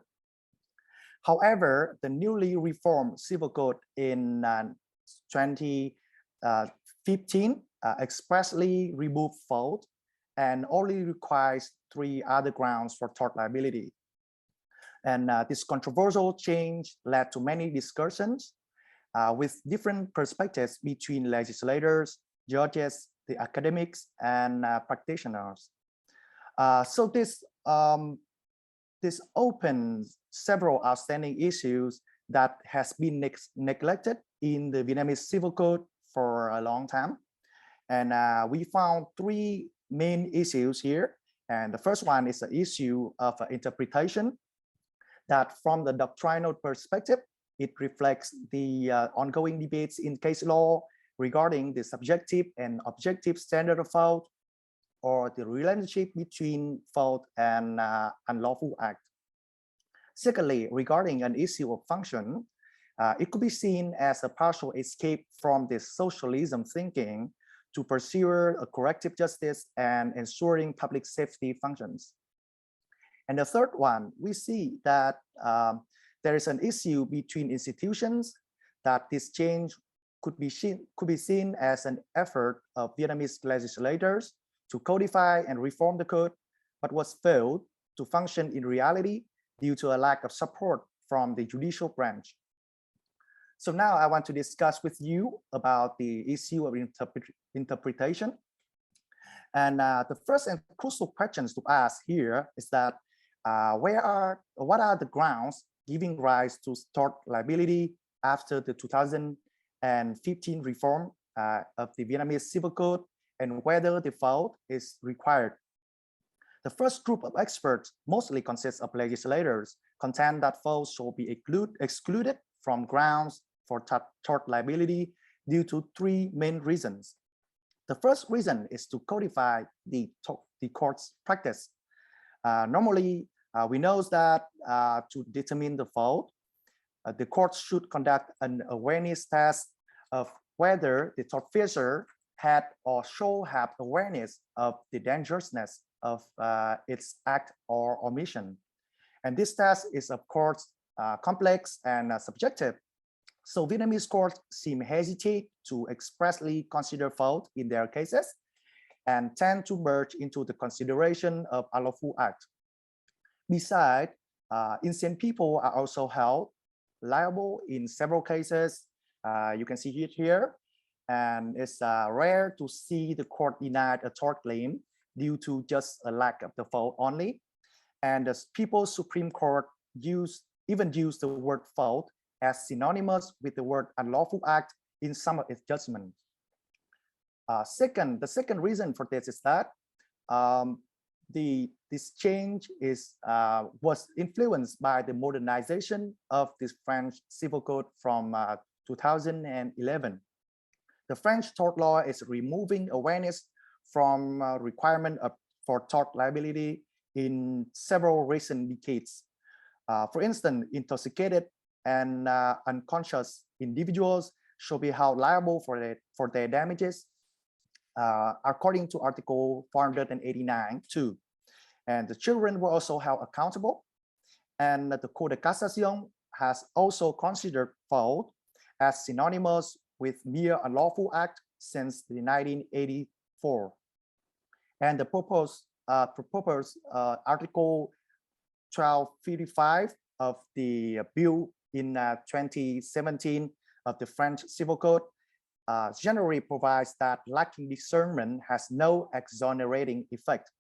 However, the newly reformed Civil Code in 2015 expressly removed fault and only requires three other grounds for tort liability. And this controversial change led to many discussions, with different perspectives between legislators, judges, the academics, and practitioners. So this opens several outstanding issues that has been neglected in the Vietnamese Civil Code for a long time. And we found three main issues here. And the first one is the issue of interpretation, that from the doctrinal perspective, it reflects the ongoing debates in case law regarding the subjective and objective standard of fault, or the relationship between fault and unlawful act. Secondly, regarding an issue of function, it could be seen as a partial escape from the socialism thinking to pursue a corrective justice and ensuring public safety functions. And the third one, we see that there is an issue between institutions, that this change could be seen as an effort of Vietnamese legislators to codify and reform the code, but was failed to function in reality due to a lack of support from the judicial branch. So now I want to discuss with you about the issue of interpretation. And the first and crucial questions to ask here is that what are the grounds giving rise to tort liability after the 2015 reform of the Vietnamese Civil Code, and whether the fault is required. The first group of experts mostly consists of legislators, contend that faults should be excluded from grounds for tort liability due to three main reasons. The first reason is to codify the court's practice. Normally, we know that to determine the fault, the court should conduct an awareness test of whether the tortfeasor had or should have awareness of the dangerousness of its act or omission. And this test is, of course, complex and subjective. So Vietnamese courts seem hesitate to expressly consider fault in their cases and tend to merge into the consideration of unlawful act. Besides, innocent people are also held liable in several cases. You can see it here. And it's rare to see the court denied a tort claim due to just a lack of the fault only. And the People's Supreme Court even used the word fault as synonymous with the word unlawful act in some of its judgments. The second reason for this is that this change was influenced by the modernization of this French Civil Code from 2011. The French tort law is removing awareness from requirement for tort liability in several recent decades. For instance, intoxicated and unconscious individuals should be held liable for their damages, according to Article 489 too. And the children were also held accountable. And the Cour de Cassation has also considered fault as synonymous with mere unlawful act since the 1984. And the proposed Article 1255 of the bill in 2017 of the French Civil Code generally provides that lacking discernment has no exonerating effect.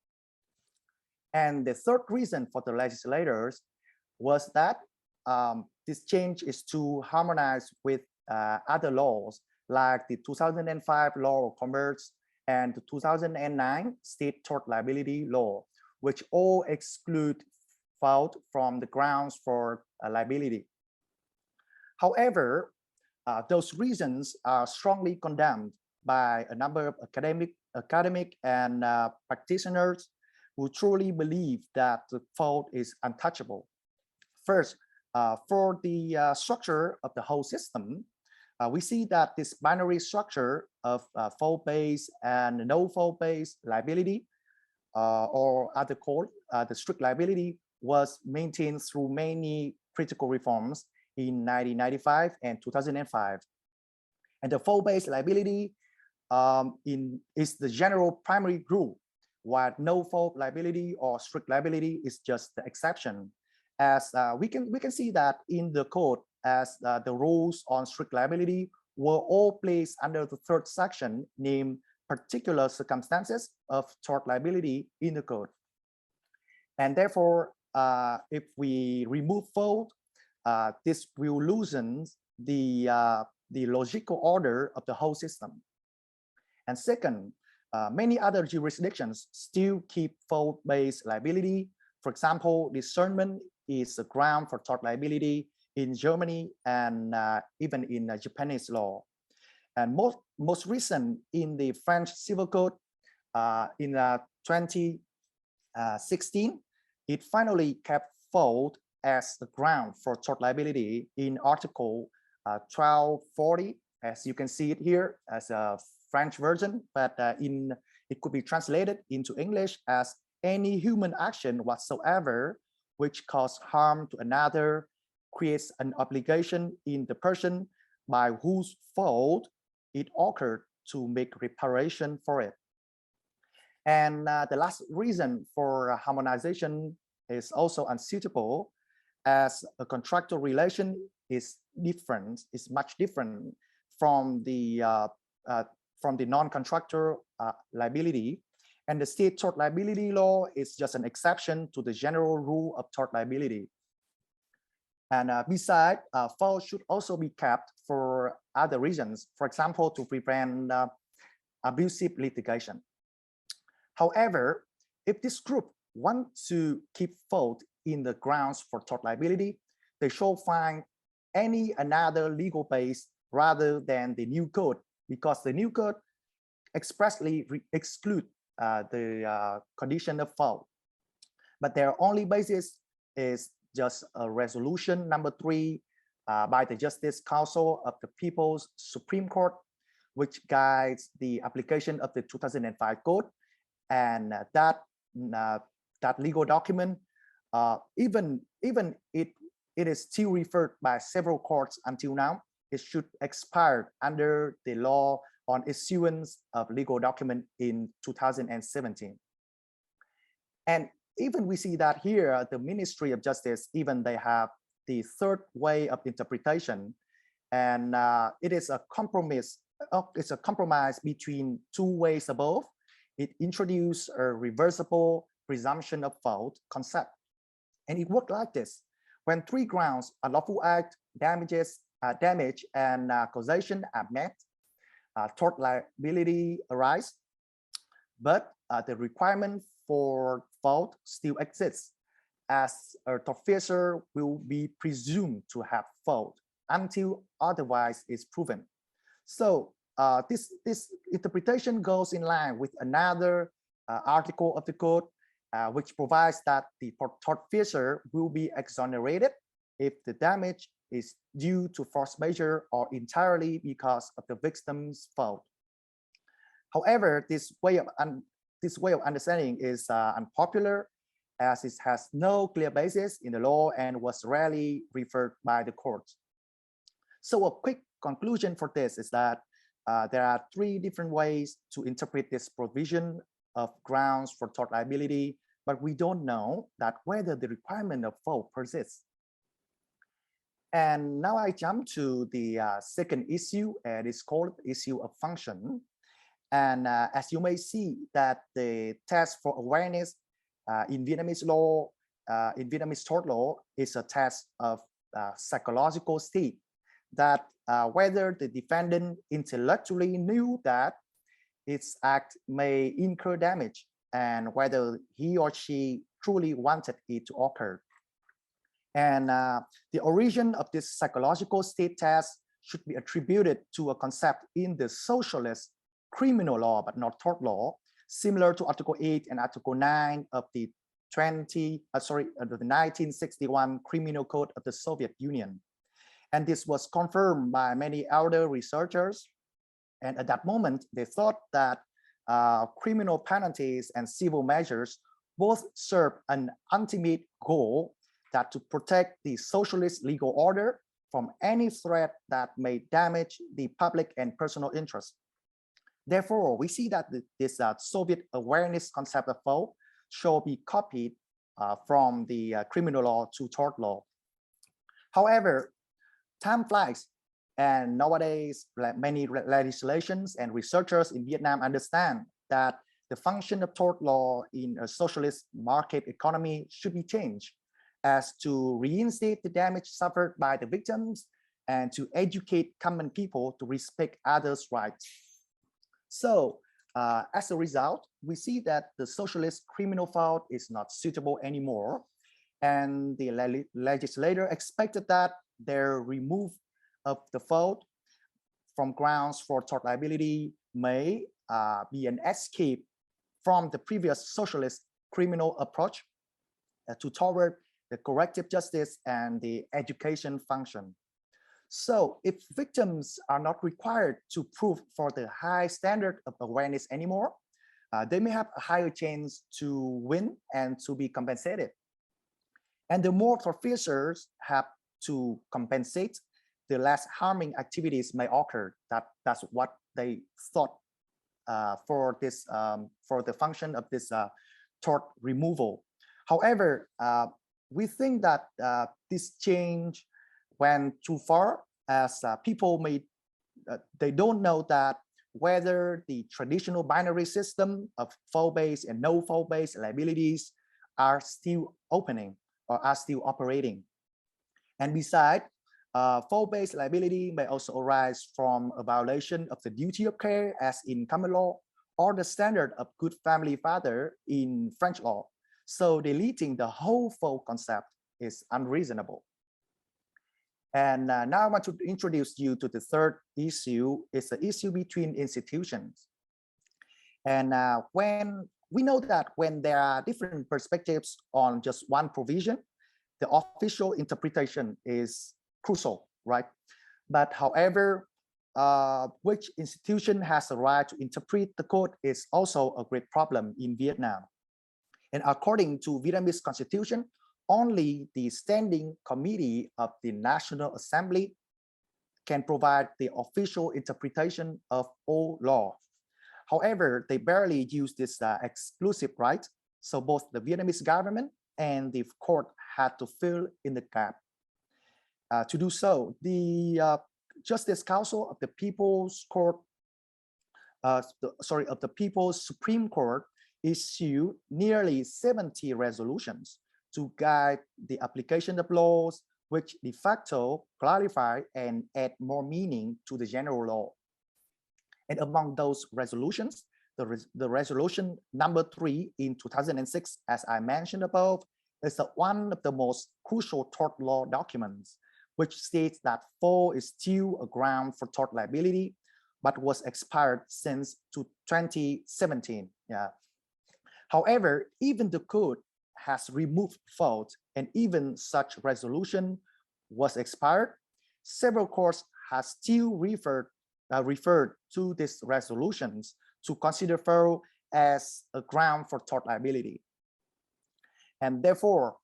And the third reason for the legislators was that this change is to harmonize with other laws like the 2005 Law of Commerce and the 2009 State Tort Liability Law, which all exclude fault from the grounds for liability. However, those reasons are strongly condemned by a number of academic and practitioners who truly believe that the fault is untouchable. First, for the structure of the whole system, we see that this binary structure of fault-based and no fault-based liability, or other called the strict liability, was maintained through many critical reforms in 1995 and 2005. And the fault-based liability is the general primary rule, while no fault liability or strict liability is just the exception. As we can see that in the code as the rules on strict liability were all placed under the third section named particular circumstances of tort liability in the code. And therefore, if we remove fault, this will loosen the logical order of the whole system. And second, many other jurisdictions still keep fault-based liability. For example, discernment is a ground for tort liability in Germany and even in Japanese law. And most recent in the French Civil Code in 2016, it finally kept fault as the ground for tort liability in Article 1240, as you can see it here as a French version, but it could be translated into English as any human action whatsoever which cause harm to another creates an obligation in the person by whose fault it occurred to make reparation for it. And the last reason for harmonization is also unsuitable, as a contractual relation is much different from the non-contractual liability, and the state tort liability law is just an exception to the general rule of tort liability. And besides, fault should also be kept for other reasons, for example, to prevent abusive litigation. However, if this group wants to keep fault in the grounds for tort liability, they should find any another legal base rather than the new code, because the new code expressly exclude the condition of fault. But their only basis is just a resolution number 3 by the Justice Council of the People's Supreme Court, which guides the application of the 2005 code. And that legal document, even it is still referred by several courts until now, it should expire under the law on issuance of legal document in 2017. And even we see that here, the Ministry of Justice, even they have the third way of interpretation, and it is a compromise. It's a compromise between two ways above. It introduced a reversible presumption of fault concept, and it worked like this: when 3 grounds, unlawful act, damage, and causation are met, tort liability arise, but the requirement for fault still exists, as a tortfeasor will be presumed to have fault until otherwise is proven. So this interpretation goes in line with another article of the code, which provides that the tortfeasor will be exonerated if the damage is due to force majeure or entirely because of the victim's fault. However, this way of understanding is unpopular, as it has no clear basis in the law and was rarely referred by the courts. So a quick conclusion for this is that there are 3 different ways to interpret this provision of grounds for tort liability, but we don't know that whether the requirement of fault persists. And now I jump to the second issue, and it's called the issue of function. And as you may see, that the test for awareness in Vietnamese law, in Vietnamese tort law, is a test of psychological state, that whether the defendant intellectually knew that its act may incur damage, and whether he or she truly wanted it to occur. And the origin of this psychological state test should be attributed to a concept in the socialist criminal law, but not tort law, similar to Article 8 and Article 9 of the 1961 Criminal Code of the Soviet Union. And this was confirmed by many elder researchers. And at that moment, they thought that criminal penalties and civil measures both serve an ultimate goal, that to protect the socialist legal order from any threat that may damage the public and personal interest. Therefore, we see that this Soviet awareness concept of fault should be copied from the criminal law to tort law. However, time flies, and nowadays many legislations and researchers in Vietnam understand that the function of tort law in a socialist market economy should be changed as to reinstate the damage suffered by the victims and to educate common people to respect others' rights. So as a result, we see that the socialist criminal fault is not suitable anymore. And the legislator expected that their remove of the fault from grounds for tort liability may be an escape from the previous socialist criminal approach toward the corrective justice and the education function. So if victims are not required to prove for the high standard of awareness anymore, they may have a higher chance to win and to be compensated. And the more tortfeasors have to compensate, the less harming activities may occur. That's what they thought for the function of this tort removal. However, we think that this change went too far, as people they don't know that whether the traditional binary system of fault-based and no fault-based liabilities are still opening or are still operating. And besides, fault-based liability may also arise from a violation of the duty of care as in common law, or the standard of good family father in French law. So deleting the whole fault concept is unreasonable. And now I want to introduce you to the third issue. It's the issue between institutions. And when we know that when there are different perspectives on just one provision, the official interpretation is crucial, right? But however, which institution has the right to interpret the code is also a great problem in Vietnam. And according to Vietnamese constitution, only the Standing Committee of the National Assembly can provide the official interpretation of all law. However, they barely use this exclusive right. So both the Vietnamese government and the court had to fill in the gap. To do so, the Justice Council of the People's Court, of the People's Supreme Court issued nearly 70 resolutions to guide the application of laws, which de facto clarify and add more meaning to the general law. And among those resolutions, the resolution number 3 in 2006, as I mentioned above, is one of the most crucial tort law documents, which states that fault is still a ground for tort liability, but was expired since 2017. Yeah. However, even the code has removed fault, and even such resolution was expired, several courts have still referred to these resolutions to consider fault as a ground for tort liability. And therefore,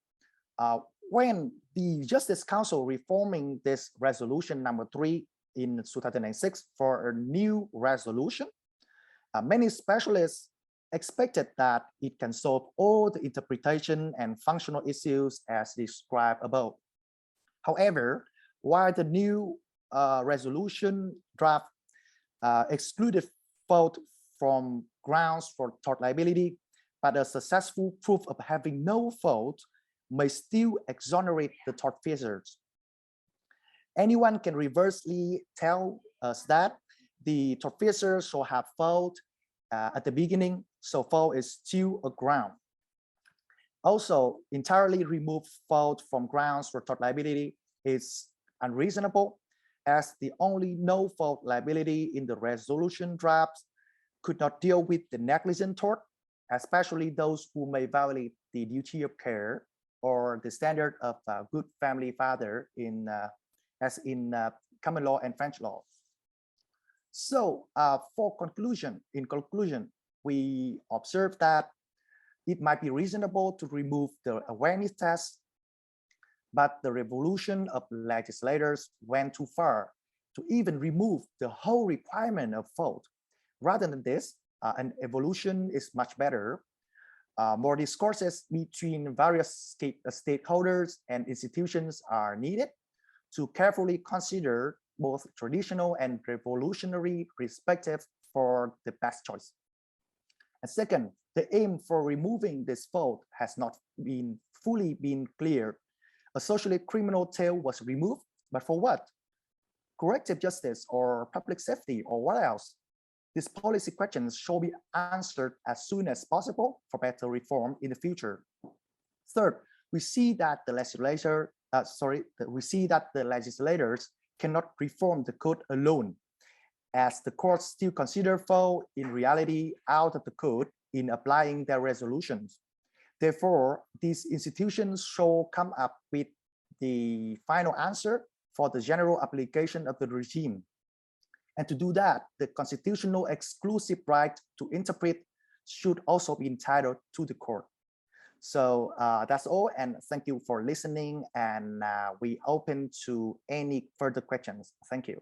when the Justice Council reforming this resolution number 3 in 2006 for a new resolution, many specialists expected that it can solve all the interpretation and functional issues as described above. However, while the new resolution draft excluded fault from grounds for tort liability, but a successful proof of having no fault may still exonerate the tortfeasors. Anyone can reversely tell us that the tortfeasor shall have fault at the beginning, so fault is still a ground. Also, entirely remove fault from grounds for tort liability is unreasonable, as the only no fault liability in the resolution draft could not deal with the negligent tort, especially those who may violate the duty of care or the standard of good family father as in common law and French law. So in conclusion, we observe that it might be reasonable to remove the awareness test, but the revolution of legislators went too far to even remove the whole requirement of fault. Rather than this, an evolution is much better. More discourses between various stakeholders and institutions are needed to carefully consider both traditional and revolutionary perspectives for the best choice. And second, the aim for removing this fault has not been fully clear. A socially criminal tail was removed, but for what? Corrective justice or public safety or what else? These policy questions should be answered as soon as possible for better reform in the future. Third, we see that the legislators cannot reform the code alone, as the courts still consider fault in reality out of the code in applying their resolutions. Therefore, these institutions should come up with the final answer for the general application of the regime. And to do that, the constitutional exclusive right to interpret should also be entitled to the court. So that's all, and thank you for listening, and we open to any further questions. Thank you.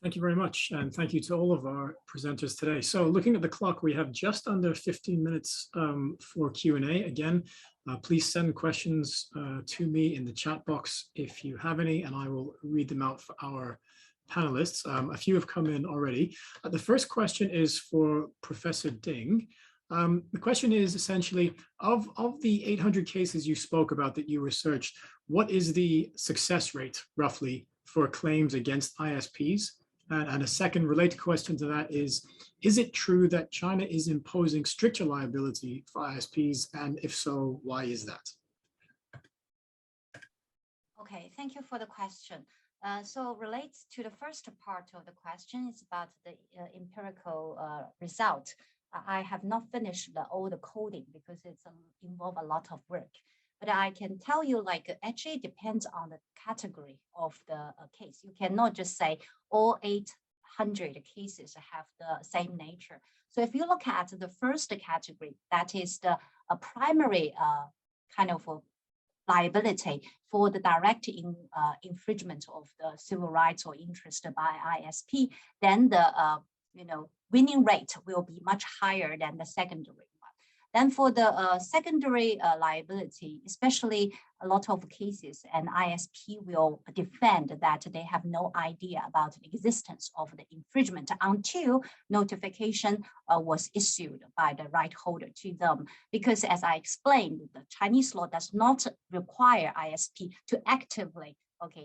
Thank you very much, and thank you to all of our presenters today. So looking at the clock, we have just under 15 minutes for Q&A. Again, please send questions to me in the chat box if you have any, and I will read them out for our panelists. A few have come in already. The first question is for Professor Ding. The question is essentially, of the 800 cases you spoke about that you researched, what is the success rate roughly for claims against ISPs? And a second related question to that is it true that China is imposing stricter liability for ISPs? And if so, why is that? Okay, thank you for the question. So relates to the first part of the question, it's about the empirical result. I have not finished all the coding because it's involve a lot of work. But I can tell you, like, actually depends on the category of the case. You cannot just say all 800 cases have the same nature. So if you look at the first category, that is the primary kind of liability for the direct infringement of the civil rights or interest by ISP, then the winning rate will be much higher than the secondary one. Then for the secondary liability, especially a lot of cases, an ISP will defend that they have no idea about the existence of the infringement until notification was issued by the right holder to them. Because as I explained, the Chinese law does not require ISP to actively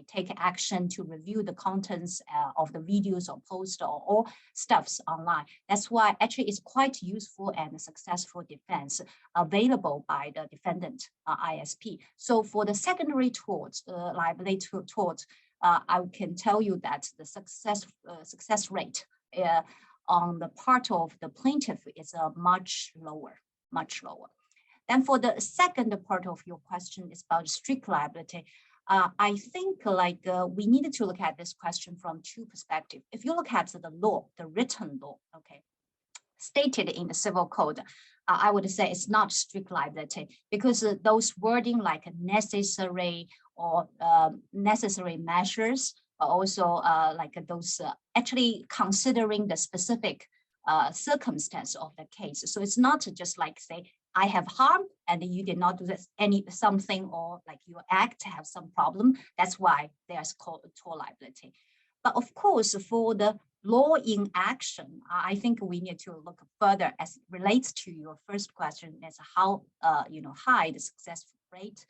take action to review the contents of the videos or posts or stuffs online. That's why actually it's quite useful and successful defense available by the defendant ISP. So for the secondary torts, liability torts, I can tell you that the success rate on the part of the plaintiff is much lower. Then for the second part of your question is about strict liability. I think we needed to look at this question from two perspectives. If you look at the law, the written law, stated in the civil code, I would say it's not strict liability because those wording like necessary or necessary measures are also like those actually considering the specific circumstance of the case. So it's not just like say, I have harm and you did not do this something or like your act have some problem. That's why there's called tort liability. But of course, for the law in action, I think we need to look further as it relates to your first question as how high the success rate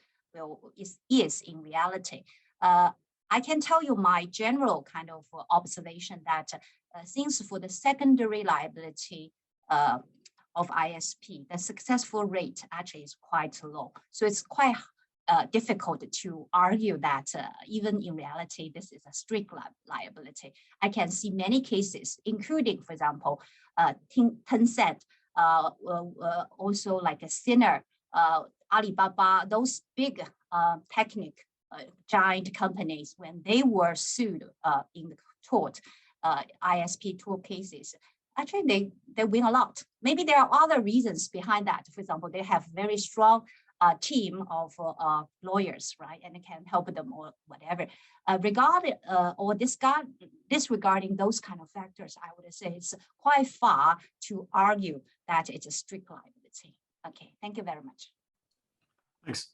is in reality. I can tell you my general kind of observation that since for the secondary liability of ISP, the successful rate actually is quite low. So it's quite difficult to argue that even in reality, this is a strict liability. I can see many cases, including, for example, Tencent, also like a Sinner, Alibaba, those big giant companies, when they were sued in the tort, ISP tort cases, actually they win a lot. Maybe there are other reasons behind that. For example, they have very strong team of lawyers, right? And it can help them or whatever. Disregarding those kind of factors, I would say it's quite far to argue that it's a strict liability. Okay, thank you very much. Thanks.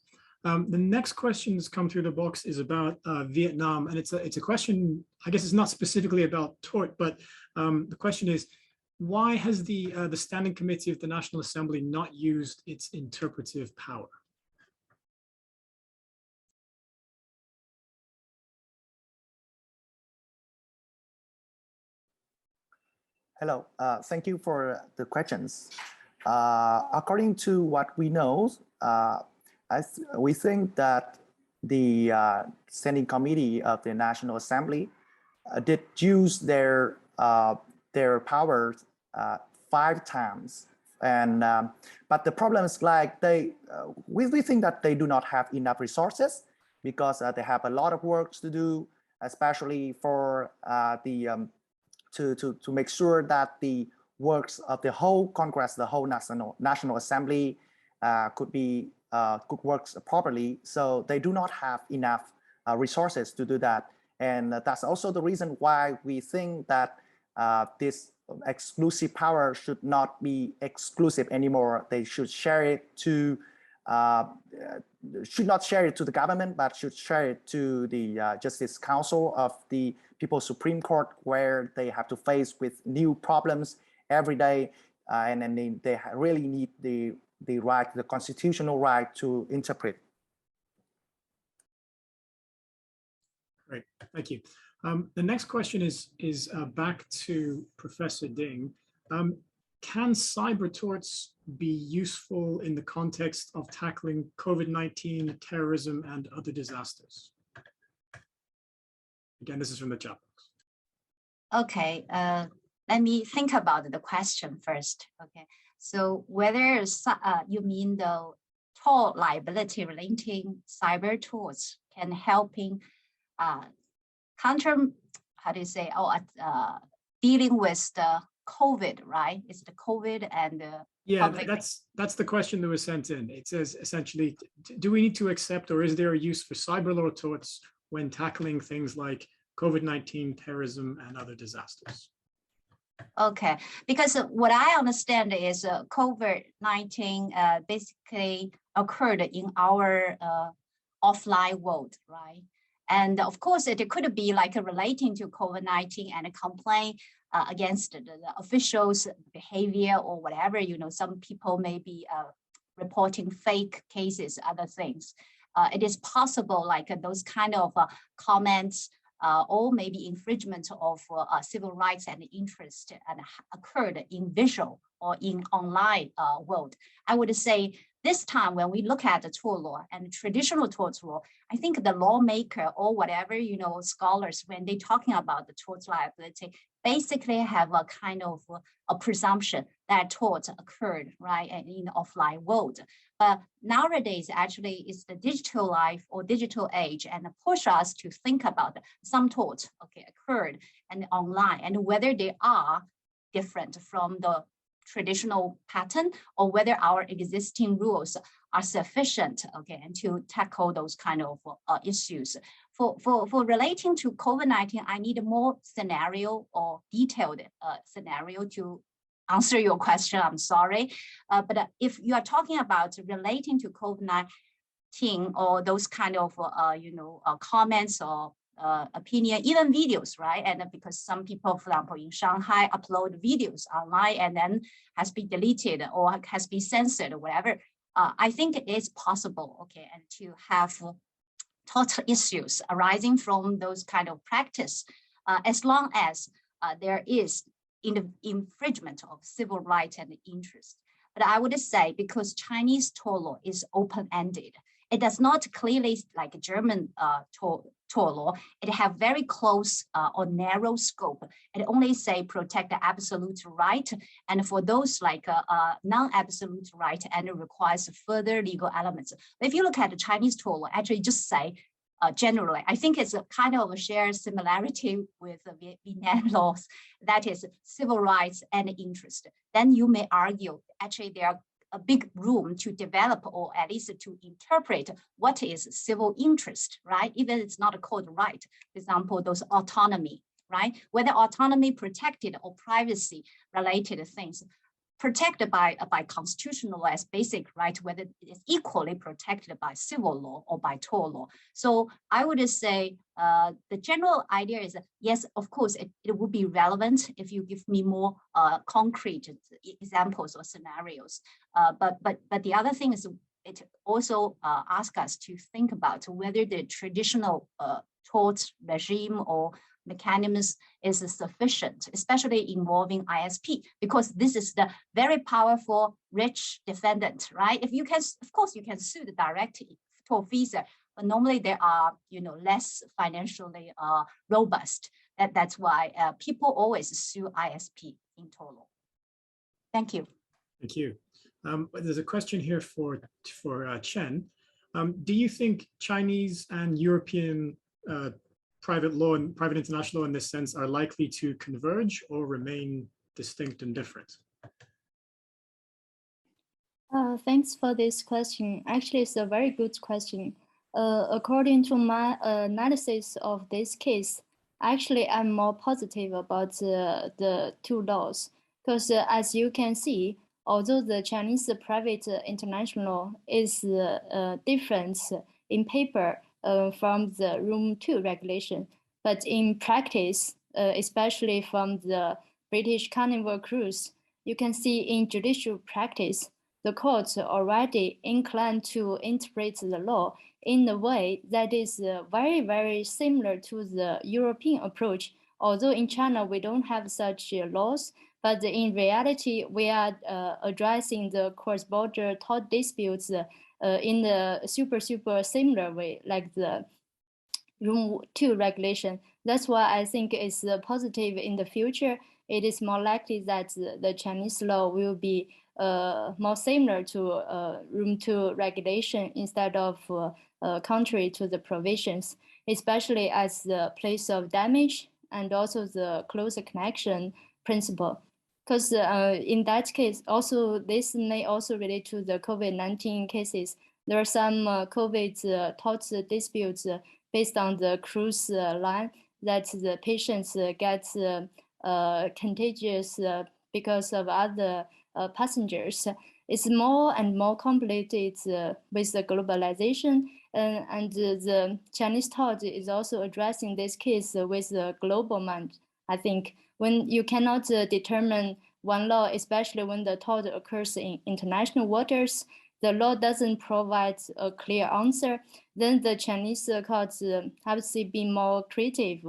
The next question that's come through the box is about Vietnam, and it's a question, I guess it's not specifically about tort, but the question is, why has the Standing Committee of the National Assembly not used its interpretive power? Hello, thank you for the questions. According to what we know, we think that the Standing Committee of the National Assembly did use their powers 5 times, and but the problem is like we think that they do not have enough resources because they have a lot of work to do, especially for to make sure that the works of the whole Congress, the whole National Assembly could work properly. So they do not have enough resources to do that. And that's also the reason why we think that this exclusive power should not be exclusive anymore. They should share it to, should not share it to the government, but should share it to the Justice Council of the People's Supreme Court, where they have to face with new problems every day, and then they really need the right, the constitutional right to interpret. Great, thank you. The next question is back to Professor Ding. Can cyber torts be useful in the context of tackling COVID-19, terrorism, and other disasters? Again, this is from the chat box. Okay, let me think about the question first. Okay, so whether you mean the tort liability relating cyber torts can helping counter, how do you say, dealing with the COVID, right? It's the COVID and yeah, that's the question that was sent in. It says essentially, do we need to accept, or is there a use for cyber law torts when tackling things like COVID-19, terrorism, and other disasters? Okay, because what I understand is COVID-19 basically occurred in our offline world, right? And of course, it could be like relating to COVID-19 and a complaint against the officials' behavior or whatever. You know, some people may be reporting fake cases, other things. It is possible like those kind of comments or maybe infringement of civil rights and interest and occurred in visual or in online world. I would say this time when we look at the tort law and traditional tort law, I think the lawmaker or whatever, you know, scholars, when they're talking about the tort liability, basically have a kind of a presumption that torts occurred, right, in the offline world. But nowadays, actually, it's the digital life or digital age and push us to think about some torts, okay, occurred and online and whether they are different from the traditional pattern or whether our existing rules are sufficient, okay, and to tackle those kind of issues. For relating to COVID-19, I need a more scenario or detailed scenario to answer your question. I'm sorry, but if you are talking about relating to COVID-19 or those kind of comments or opinion, even videos, right? And because some people, for example, in Shanghai, upload videos online and then has been deleted or has been censored or whatever, I think it is possible, okay, and to have tort issues arising from those kind of practice, as long as there is infringement of civil rights and interest. But I would say because Chinese tort law is open-ended, it does not clearly like German tort law. It have very close or narrow scope. It only say protect the absolute right, and for those like non-absolute right, and it requires further legal elements. But if you look at the Chinese tort law, actually just say generally, I think it's a kind of a shared similarity with the Vietnam laws, that is civil rights and interest. Then you may argue actually there are a big room to develop or at least to interpret what is civil interest, right? Even it's not a called right. For example, those autonomy, right? Whether autonomy protected or privacy related things. protected by constitutional law as basic right, whether it is equally protected by civil law or by tort law. So I would say the general idea is that, yes, of course, it would be relevant if you give me more concrete examples or scenarios. But the other thing is it also asks us to think about whether the traditional tort regime or mechanisms is sufficient, especially involving ISP, because this is the very powerful, rich defendant, right? If you can, of course, you can sue the direct tortfeasor, but normally they are, less financially robust. That's why people always sue ISP in tort law. Thank you. Thank you. There's a question here for Chen. Do you think Chinese and European private law and private international law in this sense are likely to converge or remain distinct and different? Thanks for this question. Actually, it's a very good question. According to my analysis of this case, actually, I'm more positive about the two laws because as you can see, although the Chinese private international law is different in paper from the Room 2 regulation, but in practice, especially from the British Carnival Cruise, you can see in judicial practice, the courts already inclined to interpret the law in a way that is very, very similar to the European approach. Although in China, we don't have such laws, but in reality, we are addressing the cross-border tort disputes in the super similar way, like the Room 2 regulation. That's why I think it's positive in the future. It is more likely that the Chinese law will be more similar to Room 2 regulation instead of contrary to the provisions, especially as the place of damage and also the closer connection principle. Because in that case, also this may also relate to the COVID-19 cases. There are some COVID tort disputes based on the cruise line that the patients get contagious because of other passengers. It's more and more complicated with the globalization, and the Chinese tort is also addressing this case with a global mind. I think when you cannot determine one law, especially when the tort occurs in international waters, the law doesn't provide a clear answer, then the Chinese courts have to be more creative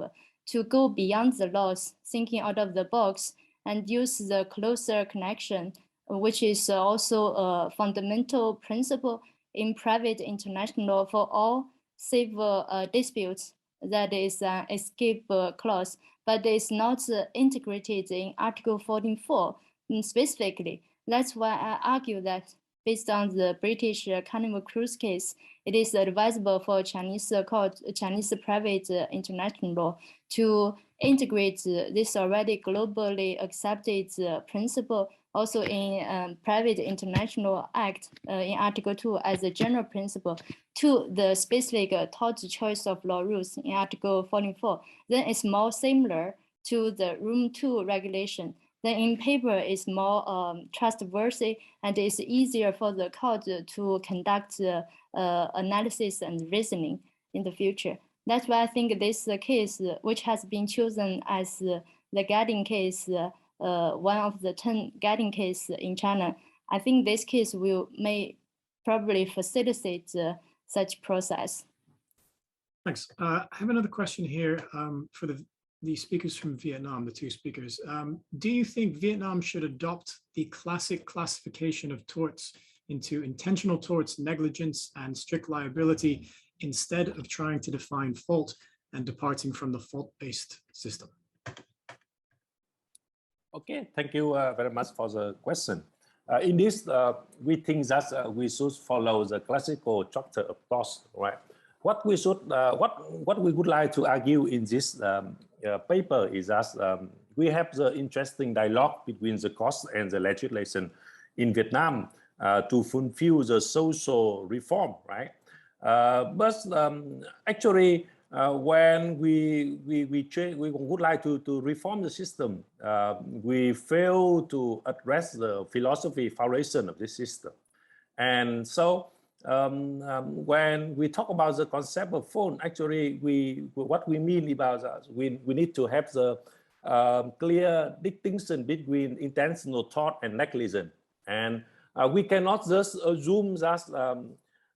to go beyond the laws, thinking out of the box, and use the closer connection, which is also a fundamental principle in private international law for all civil disputes. That is an escape clause, but it's not integrated in Article 14.4 specifically. That's why I argue that based on the British Carnival Cruise case, it is advisable for Chinese private international law to integrate this already globally accepted principle also in Private International Act in Article 2 as a general principle to the specific tort choice of law rules in Article 44. Then it's more similar to the Room 2 regulation. Then in paper is more trustworthy and it's easier for the court to conduct analysis and reasoning in the future. That's why I think this case, which has been chosen as the guiding case, one of the 10 guiding cases in China, I think this case may probably facilitate such process. Thanks. I have another question here for the speakers from Vietnam, the two speakers. Do you think Vietnam should adopt the classic classification of torts into intentional torts, negligence, and strict liability instead of trying to define fault and departing from the fault-based system? Okay, thank you very much for the question. In this, we think that we should follow the classical chapter of torts, right? What we would like to argue in this paper is that we have the interesting dialogue between the courts and the legislation in Vietnam to fulfill the social reform, right? But actually, when we would like to reform the system, we fail to address the philosophy foundation of this system. And so when we talk about the concept of phone, actually, what we mean about that, we need to have the clear distinction between intentional tort and negligence. And we cannot just assume that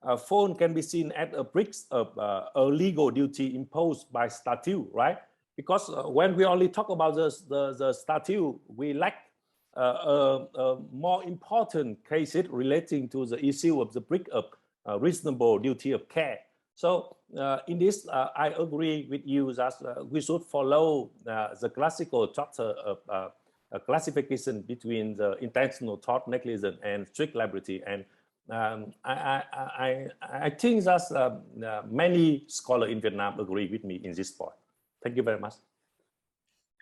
a phone can be seen as a breach of a legal duty imposed by statute, right? Because when we only talk about the statute, we lack more important cases relating to the issue of the breach of reasonable duty of care. So in this, I agree with you that we should follow the classical chapter of classification between the intentional tort, negligence, and strict liability. And I think that many scholars in Vietnam agree with me in this point. Thank you very much.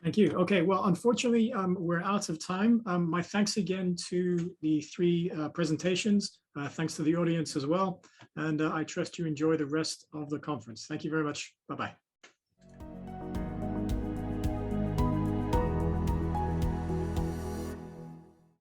Thank you. Okay, well, unfortunately, we're out of time. My thanks again to the three presentations. Thanks to the audience as well. And I trust you enjoy the rest of the conference. Thank you very much. Bye-bye.